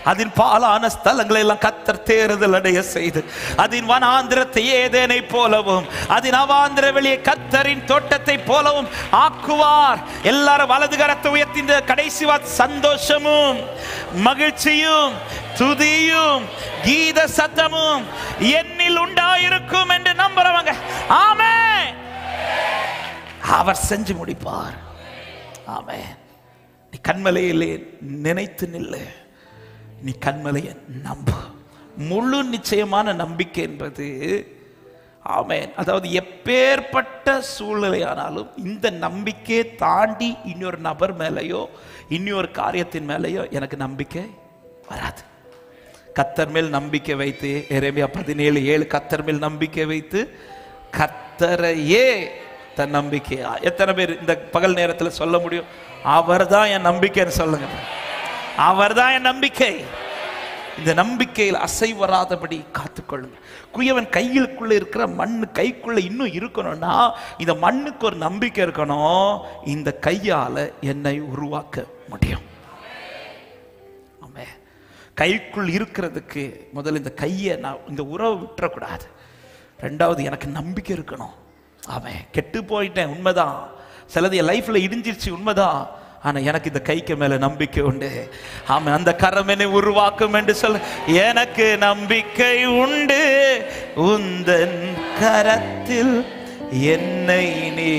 அதன் பாலான ஸ்தலங்களை எல்லாம் கர்த்தர் தேறுதல் அடைய செய்து, அதன் வனாந்திரத்தை ஏதேனை போலவும் அதன் அவாந்திர வெளியே கர்த்தரின் தோட்டத்தை போலவும் ஆக்குவார். எல்லாரும் வலது கரத்தை உயர்த்தி இந்த கடைசி சந்தோஷமும் மகிழ்ச்சியும் துதியும் கீத சத்தமும் என்னில் உண்டாயிருக்கும் என்று நம்புறவங்க ஆமென். அவர் செஞ்சு முடிப்பார். ஆமென். நீ கண்மலையிலே நினைத்து நில்லு, நீ கண்மலையை நம்பு. முழு நிச்சயமான நம்பிக்கை என்பது ஆமென். அதாவது எப்பேற்பட்ட சூழ்நிலையானாலும் இந்த நம்பிக்கையை தாண்டி இன்னொரு நபர் மேலேயோ இன்னொரு காரியத்தின் மேலேயோ எனக்கு நம்பிக்கை வராது. கர்த்தர் மேல் நம்பிக்கை வைத்து, எரேமியா 17:7, கர்த்தர் மேல் நம்பிக்கை வைத்து கர்த்தரையே தன் நம்பிக்கையா. எத்தனை பேர் இந்த பகல் நேரத்தில் சொல்ல முடியும், அவர் தான் என் நம்பிக்கைன்னு சொல்லுங்க. அவர் தான் என் நம்பிக்கை. இந்த நம்பிக்கையில் அசைவராதபடி காத்துக்கொள்ளுங்க. குயவன் கையிலுக்குள்ள இருக்கிற மண்ணு கைக்குள்ள இன்னும் இருக்கணும்னா இந்த மண்ணுக்கு ஒரு நம்பிக்கை இருக்கணும், இந்த கையால என்னை உருவாக்க முடியும். ஆமென். கைக்குள் இருக்கிறதுக்கு முதல்ல இந்த கையை நான் இந்த உறவை விட்டுறக்கூடாது. ரெண்டாவது எனக்கு நம்பிக்கை இருக்கணும். ஆமென். கெட்டு போயிட்டேன் உண்மைதான், சிலது என் லைஃப்ல இடிஞ்சிருச்சு உண்மைதான், ஆனா எனக்கு இந்த கைக்கு மேல நம்பிக்கை உண்டு. ஆமா, அந்த கரம் என்னை உருவாக்கும் என்று சொல்ல எனக்கு நம்பிக்கை உண்டு. உந்தன் கரத்தில் என்னை நீ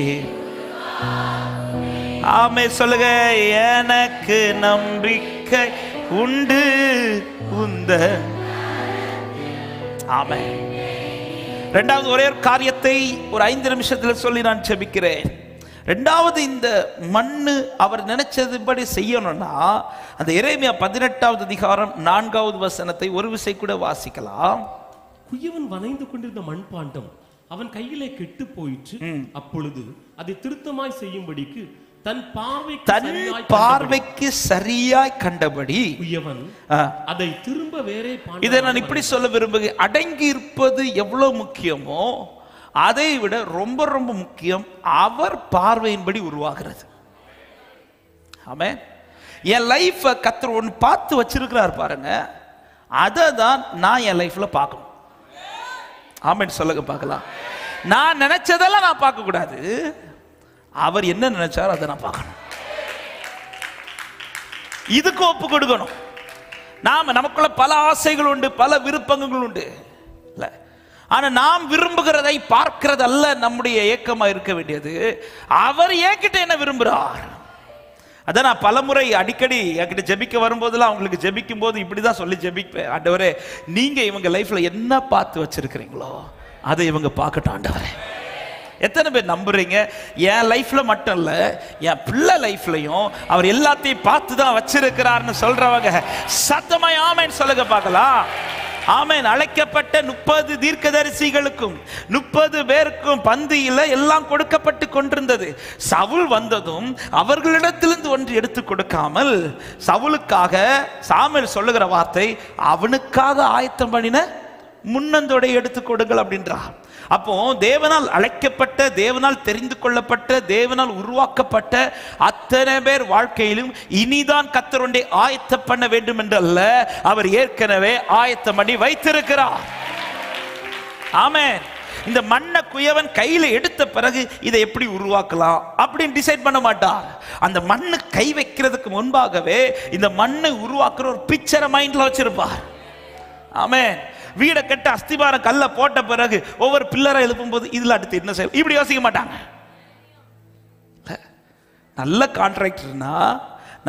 ஆமே சொல்லுங்க, எனக்கு நம்பிக்கை உண்டு உந்தன். ஆமே. இரண்டாவது ஒரே ஒரு காரியத்தை ஒரு 5 நிமிஷத்தில் சொல்லி நான் ஜெபிக்கிறேன். ரெண்டாவது, இந்த மண்ணு அவர் நினைச்சதுபடி செய்யணும்னா அந்த எரேமியா 18வது அதிகாரம் 4வது வசனத்தை ஒரு விசை கூட வாசிக்கலாம். குயவன் வனைந்து கொண்டிருந்த மண்பாண்டம் அவன் கையிலே கெட்டு போயிற்று. அப்பொழுது அதை திருத்தமாய் செய்யும்படிக்கு தன் பார்வைக்கு சரியாய் கண்டபடி குயவன் அதை திரும்ப வேறே. இதை நான் இப்படி சொல்ல விரும்புகிறேன், அடங்கி இருப்பது எவ்வளவு முக்கியமோ அதை விட ரொம்ப ரொம்ப முக்கியம் அவர் பார்வையின்படி உருவாகிறது. ஆமென். என் லைஃப் கர்த்தர் ஒன்று பார்த்து வச்சிருக்கிறார் பாருங்க, அதை தான் நான் என் லைஃப்ல பார்க்கணும். ஆமென் சொல்லுங்க பார்க்கலாம். நான் நினைச்சதெல்லாம் நான் பார்க்க கூடாது, அவர் என்ன நினைச்சாரோ அதை நான் பார்க்கணும். இதுக்கு ஒப்பு கொடுக்கணும். நமக்குள்ள பல ஆசைகள் உண்டு, பல விருப்பங்கள் உண்டு. ஆனா நாம் விரும்புகிறதை பார்க்கிறது அல்ல நம்முடைய ஏக்கமா இருக்க வேண்டியது, அவர் ஏக்கிட்ட என்ன விரும்புகிறார். அதான் நான் பலமுறை அடிக்கடி என்கிட்ட ஜெபிக்க வரும்போதெல்லாம் அவங்களுக்கு ஜெபிக்கும் போது இப்படிதான் சொல்லி ஜெபிப்பேன், ஆண்டவரே நீங்க இவங்க லைஃப்ல என்ன பார்த்து வச்சிருக்கிறீங்களோ அதை இவங்க பார்க்கட்டும் ஆண்டவரே. எத்தனை பேர் நம்புறீங்க? என் லைஃப்ல மட்டும் இல்ல, என் பிள்ளை லைஃப்லயும் அவர் எல்லாத்தையும் பார்த்து தான் வச்சிருக்கிறார்னு சொல்றவங்க சத்தமாய் ஆமென் சொல்லுங்க பார்க்கலாம். ஆமென். அழைக்கப்பட்ட 30 தீர்க்கதரிசிகளுக்கும் 30 பேருக்கும் பந்தியில எல்லாம் கொடுக்கப்பட்டு கொண்டிருந்தது. சவுல் வந்ததும் அவர்களிடத்திலிருந்து ஒன்று எடுத்து கொடுக்காமல் சவுலுக்காக சாமுவேல் சொல்லுகிற வார்த்தை, அவனுக்காக ஆயத்தம் பண்ணின முன்னந்தோடை எடுத்து கொடுங்கள் அப்படின்றார். அப்போ தேவனால் அழைக்கப்பட்ட, தேவனால் தெரிந்து கொள்ளப்பட்ட, தேவனால் உருவாக்கப்பட்ட அத்தனை பேர் வாழ்க்கையிலும் இனிதான் கர்த்தர் ஒன்றை ஆயத்தம் பண்ண வேண்டும் என்று அல்ல, அவர் ஏற்கனவே ஆயத்தம் பண்ணி வைத்திருக்கிறார். ஆமென். இந்த மண்ணை குயவன் கையில எடுத்த பிறகு இதை எப்படி உருவாக்கலாம் அப்படின்னு டிசைட் பண்ண மாட்டார். அந்த மண்ணு கை வைக்கிறதுக்கு முன்பாகவே இந்த மண்ணை உருவாக்குற ஒரு பிக்சரை மைண்ட்ல வச்சிருப்பார். ஆமென். வீடை கட்ட அஸ்திபாரம் கல்ல போட்ட பிறகு ஒவ்வொரு பில்லரை எழுப்பும் போது இதுல அடுத்து என்ன செய்ய இப்படி யோசிக்க மாட்டாங்க. நல்ல கான்ட்ராக்டர்னா,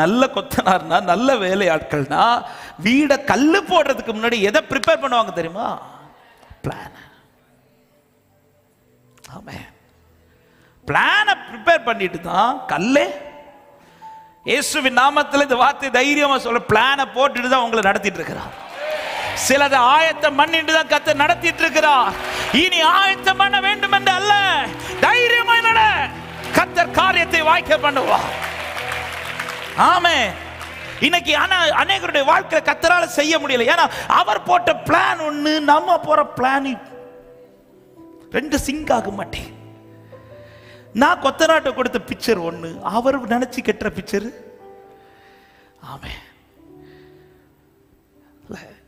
நல்ல கொத்தனார்னா, நல்ல வேலையாட்கள்னா வீடை கல்லு போடுறதுக்கு முன்னாடி எதை ப்ரிப்பேர் பண்ணுவாங்க தெரியுமா? பிளான். ஆமென். பிளானை ப்ரிப்பேர் பண்ணிட்டு தான் கல்லே. இயேசுவின் நாமத்தில் இந்த வார்த்தை தைரியமா சொல்ல, பிளானை போட்டுட்டு தான் உங்களை நடத்திட்டு இருக்கிறார். சிலதை ஆயத்தம் பண்ணிட்டு தான் கர்த்தர் நடத்திட்டு இருக்கிறார். இனி ஆயத்தம் பண்ண வேண்டும் என்று அல்ல, தைரியமாய் நட, கர்த்தர் காரியத்தை வாய்க்க பண்ணுவார். ஆமென். இன்னைக்கு அநேகருடைய வாழ்க்கை கர்த்தரால செய்ய முடியல, ஏன்னா அவர் போட்ட பிளான் ஒண்ணு, நம்ம போற பிளான் ரெண்டு சிங்க் ஆக மாட்டேன். நான் கொத்தனாட்ட கொடுத்த பிக்சர் ஒண்ணு, அவர் நினைச்சு கெட்டுற பிக்சர். ஆமே.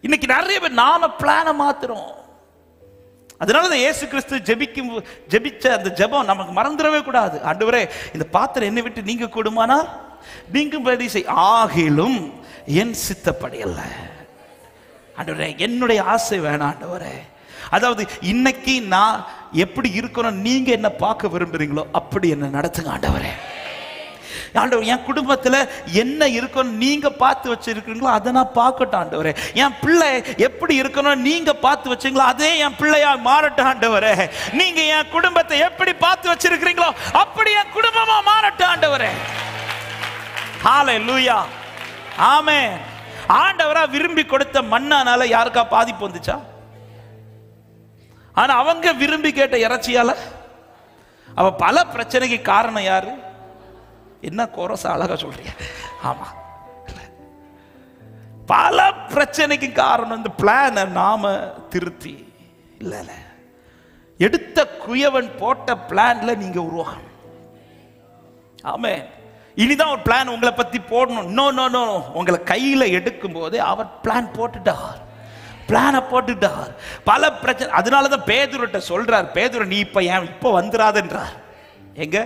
இன்னைக்கு நிறைய பேர் நாம பிளான மாத்துறோம். அதனால இயேசு கிறிஸ்து ஜெபிச்ச அந்த ஜெபம் நமக்கு மறந்துடவே கூடாது. ஆண்டவரே, இந்த பாத்திரம் என்னை விட்டு நீங்க கூடுமானா நீங்கும்படி செய், ஆகிலும் என் சித்தப்படி அல்ல. ஆண்டவரே, என்னுடைய ஆசை வேணாம் ஆண்டவரே. அதாவது இன்னைக்கு நான் எப்படி இருக்கணும், நீங்க என்ன பார்க்க விரும்புறீங்களோ அப்படி என்ன நடத்துங்க ஆண்டவரே. ஆண்டவர், என் குடும்பத்துல என்ன இருக்கணும் நீங்க பார்த்து வச்சிருக்கீங்களோ அதை நான் பார்க்கட்டும் ஆண்டவரே. என் பிள்ளை எப்படி இருக்கணும் நீங்க பார்த்து வச்சீங்களோ அதே என் பிள்ளையா மாறட்டும் ஆண்டவரே. நீங்க என் குடும்பத்தை எப்படி பார்த்து வச்சிருக்கீங்களோ அப்படி என் குடும்பமா மாறட்டும் ஆண்டவரே. ஹல்லேலூயா, ஆமென். ஆண்டவரா விரும்பி கொடுத்த மண்ணானால யாருக்கா பாதிப்பு வந்துச்சா? ஆனா அவங்க விரும்பி கேட்ட இறைச்சியால அவ பல பிரச்சனைக்கு காரணம் யாரு? என்ன கோரசா அழகா சொல்றீங்க. ஆமா, பல பிரச்சனைக்கு காரணம் இந்த பிளான நாம திருத்தி இல்ல, எடுத்த குயவன் போட்ட பிளான்ல நீங்க உருவாகணும். ஆமென். இனிதான் ஒரு பிளான் உங்களை பத்தி போடணும். நோ நோ நோ, உங்களை கையில எடுக்கும் போதே அவர் பிளான் போட்டுட்டார், பிளான போட்டுட்டார். பல பிரச்சனை. அதனாலதான் பேதுருட்ட சொல்றார், பேதுரு நீ இப்ப வந்துராதுன்றார். எங்க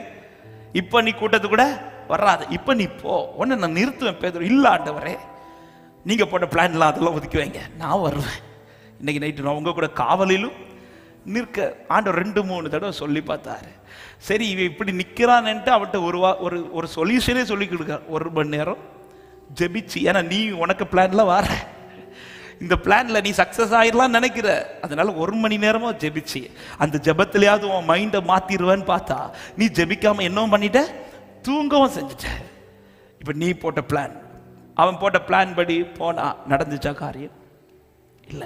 இப்ப நீ கூட்டத்து கூட வராது, இப்ப நீ போ, உன்னை நான் நிறுத்துவேன். பேதுரு, இல்ல ஆண்டவரே, நீங்க போட்ட பிளான்லாம் அதெல்லாம் ஒதுக்கி வைங்க, நான் வருவேன். இன்னைக்கு நைட்டு நான் உங்க கூட காவலிலும் நிற்க ஆண்டவர் 2-3 தடவை சொல்லி பார்த்தாரு. சரி, இவன் இப்படி நிக்கிறான்ட்டு அவன்கிட்ட ஒரு சொல்யூஷனே சொல்லி கொடுக்க. 1 மணி நேரம் ஜெபிச்சு, ஏன்னா நீ உனக்கு பிளான்ல வர, இந்த பிளான்ல நீ சக்சஸ் ஆயிடலாம் நினைக்கிற, அதனால 1 மணி நேரமா ஜெபிச்சு அந்த ஜெபத்திலேயாவது உன் மைண்டை மாத்திடுவேன்னு பார்த்தா நீ ஜெபிக்காம என்ன பண்ணிட்ட, தூங்கவும் செஞ்சுட்ட. இப்ப நீ போட்ட பிளான், அவன் போட்ட பிளான் படி போனா நடந்துச்சா காரியம்? இல்ல.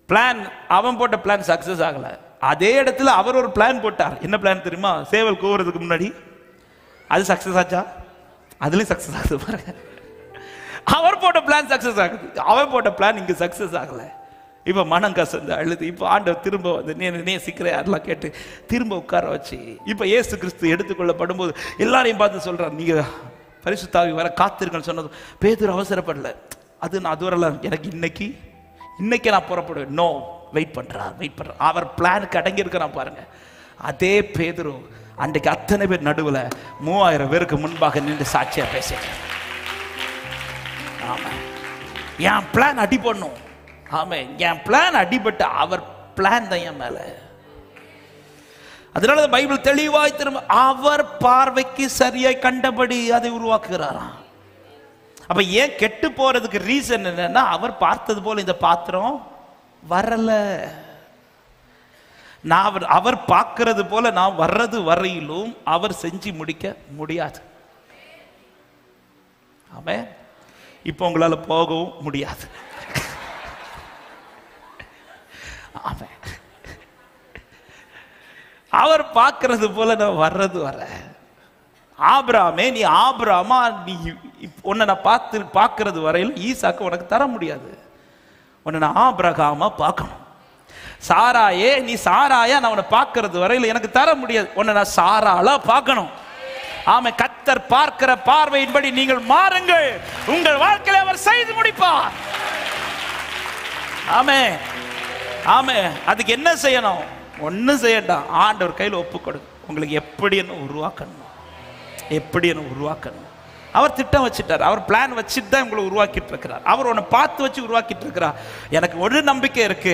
பிளான், அவன் போட்ட பிளான் சக்சஸ் ஆகல. அதே இடத்துல அவர் ஒரு பிளான் போட்டார். என்ன பிளான் தெரியுமா? சேவல் கூவுறதுக்கு முன்னாடி. அது சக்சஸ் ஆச்சா? அதுலயும் சக்சஸ் ஆகுது பாருங்க. அவர் போட்ட பிளான் சக்சஸ் ஆகுது, அவன் போட்ட பிளான் இங்க சக்சஸ் ஆகல. இப்ப மனம் கசந்து அழுது, இப்ப ஆண்டவர் திரும்ப வந்து நேசிக்கிற யாரெல்லாம் கேட்டு திரும்ப உட்கார வச்சு, இப்ப இயேசு கிறிஸ்து எடுத்துக்கொள்ளப்படும் போது எல்லாரையும் பார்த்து சொல்றார், நீங்க பரிசுத்த ஆவி வர காத்திருங்கன்னு சொன்னது. பேதுரு அவசரப்படல, அது நான் அதுவரெல்லாம் எனக்கு இன்னைக்கு நான் புறப்படுவேன். நோ, வெயிட் பண்றார். அவர் பிளானுக்கு அடங்கி இருக்கிறான் பாருங்க. அதே பேதுரு அன்றைக்கு அத்தனை பேர் நடுவுல 3000 பேருக்கு முன்பாக நின்று சாட்சியா பேசுறேன். ஆமா, என் பிளான் அடி பண்ணும். ஆமா, என் பிளான் அடிபட்டு அவர் பிளான் தான் என் மேல. அதனால பைபிள் தெளிவாய் திரும்ப அவர் பார்வைக்கு சரியாய் கண்டபடி அதை உருவாக்குகிறாராம். அப்ப ஏன் கெட்டு போறதுக்கு ரீசன் என்னன்னா, அவர் பார்த்தது போல இந்த பாத்திரம் வரல. அவர் பார்க்கிறது போல நான் வர்றது வரையிலும் அவர் செஞ்சு முடிக்க முடியாது. ஆமென். இப்ப உங்களால போகவும் முடியாது. ஆமென். அவர் பார்க்கிறது போல நான் வர்றது வர. ஆபிரகாமே, நீ ஆபிரகாமா, நீ உன்னை நான் பார்க்கிறது வரையில் ஈசாக்கு உனக்கு தர முடியாது. உன்னை நான் ஆபிரகாமா பார்க்கணும். சாராயே, நீ சாராயா நான் உன்னை பார்க்கிறது வரையில் எனக்கு தர முடியாது. உன்னை நான் சாராளா பார்க்கணும். ஆமே, கர்த்தர் பார்க்கிற பார்வையின்படி நீங்கள் மாறுங்கள், உங்கள் வாழ்க்கையில அவர் செய்து முடிப்பார். ஆமே ஆமே. அதுக்கு என்ன செய்யணும்? ஒன்னும் செய்யண்டாம், ஆண்டவர் கையில் ஒப்பு கொடு. உங்களுக்கு எப்படி என்ன உருவாக்கணும் அவர் திட்டம் வச்சுட்டார். அவர் பிளான் வச்சுட்டு தான் உங்களை உருவாக்கிட்டு இருக்கிறார். அவர் உன்னை பார்த்து வச்சு உருவாக்கிட்டு இருக்கிறார். எனக்கு ஒரு நம்பிக்கை இருக்கு,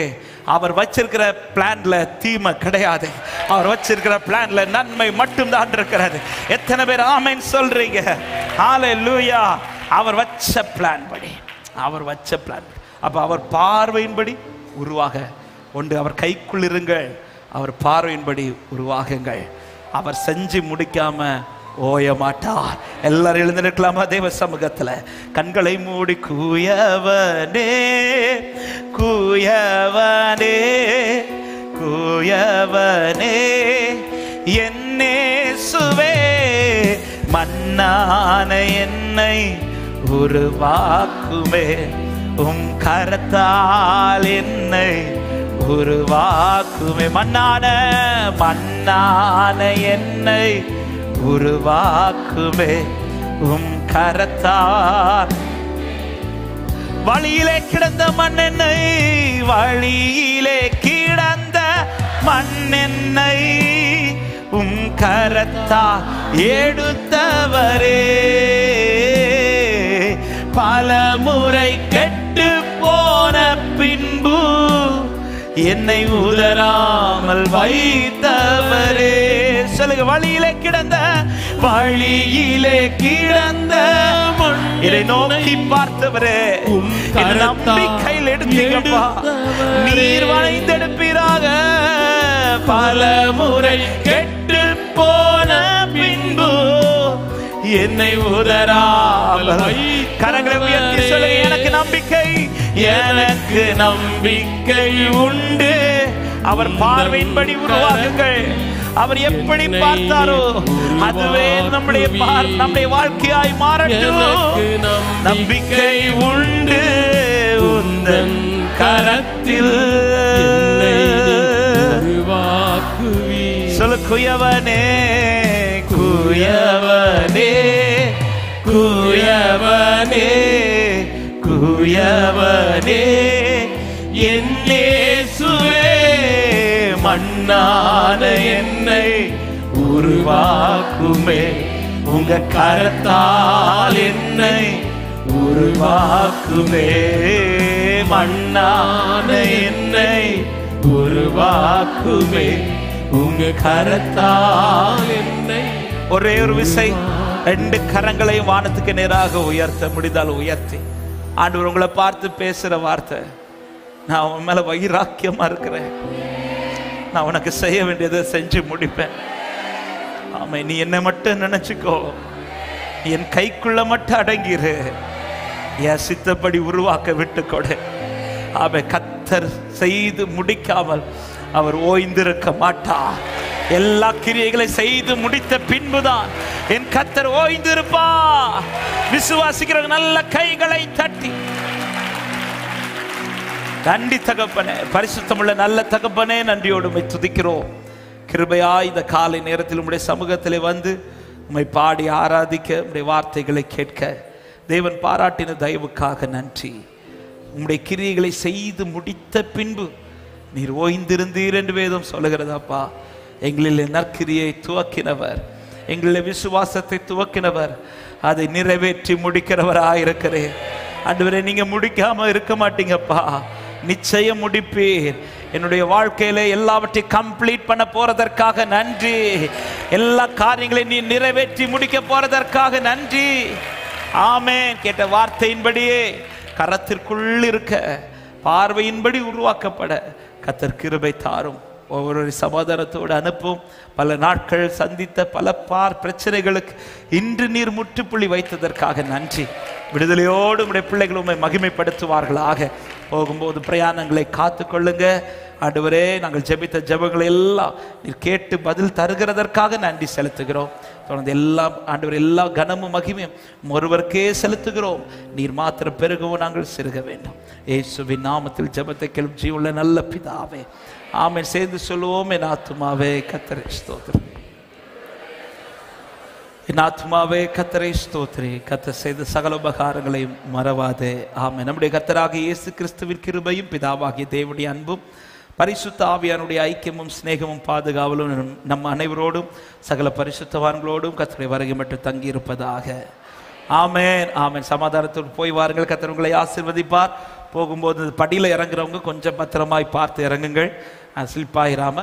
அவர் வச்சிருக்கிற பிளான்ல தீமை கிடையாது. அவர் வச்சிருக்கிற பிளான்ல நன்மை மட்டும்தான் இருக்கிறது. எத்தனை பேர் ஆமென் சொல்றீங்க? ஹல்லேலூயா. அவர் வச்ச பிளான் படி, அப்ப அவர் பார்வையின்படி உருவாக ஒன்று அவர் கைக்குள் இருங்கள், அவர் பார்வையின்படி உருவாகுங்கள். அவர் செஞ்சு முடிக்காம ஓய மாட்டார். எல்லாரும் எழுந்து நிற்கலாமா தேவ சமூகத்துல? கண்களை மூடி கூயவனே கூயவனே கூயவனே என்னேசுவே, மன்னான என்னை உருவாக்குமே. உம் கரத்தால் என்னை உருவாக்குமே. மண்ணான என்னை உருவாக்குமே உம் கரத்தால். வழியிலே கிடந்த மண்ணெண்ணை, வழியிலே கிடந்த மண்ணெண்ணை உம் கரத்தால் எடுத்தவரே. பல முறை கெட்டு போன பின்பு என்னை உதராமல் வைத்தவரே. சொல்லுங்க, வழியிலே கிடந்த இதை நோக்கி பார்த்தவரே, நம்பிக்கையில் எடுத்தீங்கப்பா, நீர் வளைந்தெடுப்பீராக. பல முறை கெட்டு போன பின்பு என்னை உதராமல். கரங்களை உயர்த்தி சொல்லுங்க, எனக்கு நம்பிக்கை உண்டு. அவர் பார்வையின்படி உருவாக்குங்கள். அவர் எப்படி பார்த்தாரோ அதுவே நம்முடைய வாழ்க்கையாய் மாறட்டும். நம்பிக்கை உண்டு உந்தன் கரத்தில். சொல்லு, குயவனே குயவனே குயவனே குயவனே என் இயேசுவே, மண்ணான என்னை உருவாக்குமே உங்க கரத்தால் என்னை உருவாக்குமே. மண்ணான என்னை உருவாக்குமே உங்க கரத்தால் என்னை. ஒரே ஒரு விசை 2 கரங்களையும் வானத்துக்கு நேராக உயர்த்த முடிந்தால் உயர்த்தி, ஆண்டவர் உங்களை பார்த்து பேசுற வார்த்தை, நான் உன் மேல வைராக்கியமா இருக்கிறேன், நான் உனக்கு செய்ய வேண்டியதை செஞ்சு முடிப்பேன். ஆமா, நீ என்னை மட்டும் நினைச்சுக்கோ, என் கைக்குள்ள மட்டும் அடங்கிரு, என் சித்தப்படி உருவாக்க விட்டு கொடு. ஆமா, கர்த்தர் செய்து முடிக்காமல் அவர் ஓய்ந்திருக்க மாட்டார். எல்லா கிரியைகளை செய்து முடித்த பின்புதான் என் கர்த்தர் ஓய்ந்திருப்பா. விசுவாசிக்கிற நல்ல கைகளை தட்டி. நன்றி தகப்பனே, பரிசுத்தமுள்ள நல்ல தகப்பனே, நன்றியோடு உம்மை துதிக்கிறோம். கிருபையா இந்த காலை நேரத்தில் உம்முடைய சமூகத்திலே வந்து உம்மை பாடி ஆராதிக்க, உம்முடைய வார்த்தைகளை கேட்க தேவன் பாராட்டின தயவுக்காக நன்றி. உம்முடைய கிரியைகளை செய்து முடித்த பின்பு நீர் ஓய்ந்திருந்தீர் என்று வேதம் சொல்லுகிறதாப்பா. எங்களில் நற்கிரியை துவக்கினவர், எங்களில் விசுவாசத்தை துவக்கினவர், அதை நிறைவேற்றி முடிக்கிறவராயிருக்கிறேன். ஆண்டவரே, நீங்க முடிக்காம இருக்க மாட்டீங்கப்பா, நிச்சயம் முடிப்பீர். என்னுடைய வாழ்க்கையில எல்லாவற்றையும் கம்ப்ளீட் பண்ண போறதற்காக நன்றி. எல்லா காரியங்களையும் நீ நிறைவேற்றி முடிக்க போறதற்காக நன்றி. ஆமென். கேட்ட வார்த்தையின்படியே கரத்திற்குள் இருக்க, பார்வையின்படி உருவாக்கப்பட கர்த்தர் கிருபை தாரும். ஒவ்வொரு சமாதானத்தோடு அனுப்பும். பல நாட்கள் சந்தித்த பல பிரச்சனைகளுக்கு இன்று நீர் முற்றுப்புள்ளி வைத்ததற்காக நன்றி. விடுதலையோடு உடைய பிள்ளைகள் உம்மை மகிமைப்படுத்துவார்களாக. போகும்போது பிரயாணங்களை காத்து கொள்ளுங்க ஆண்டவரே. நாங்கள் ஜெபித்த ஜெபங்களை எல்லாம் நீர் கேட்டு பதில் தருகிறதற்காக நன்றி செலுத்துகிறோம். தொடர்ந்து எல்லாம் ஆண்டவர் எல்லா கனமும் மகிமையும் ஒருவருக்கே செலுத்துகிறோம். நீர் மாத்திரம் பெருகவும் நாங்கள் சிறுக வேண்டும். இயேசுவின் நாமத்தில் ஜெபத்தை கேளும் ஜீவனுள்ள நல்ல பிதாவே, ஆமென். சேர்ந்து சொல்லுவோம், என் ஆத்துமாவே கர்த்தரை ஸ்தோத்திரி, என் ஆத்துமாவே கர்த்தரை ஸ்தோத்திரி, கர்த்தர் செய்த சகல உபகாரங்களையும் மறவாதே. ஆமென். நம்முடைய கர்த்தராகிய இயேசு கிறிஸ்துவின் கிருபையும் பிதாவாகிய தேவனுடைய அன்பும் பரிசுத்த ஆவியானுடைய ஐக்கியமும் சிநேகமும் பாதுகாவலும் நம் அனைவரோடும் சகல பரிசுத்தவான்களோடும் கர்த்தருடைய வருகை மட்டும் தங்கி இருப்பதாக. ஆமென், ஆமென். சமாதானத்தோடு போய் வாருங்கள். கர்த்தர் உங்களை ஆசீர்வதிப்பார். போகும்போது படியில் இறங்குறவங்க கொஞ்சம் பத்திரமாய் பார்த்து இறங்குங்கள், ஸ்லிப்பாயிராம.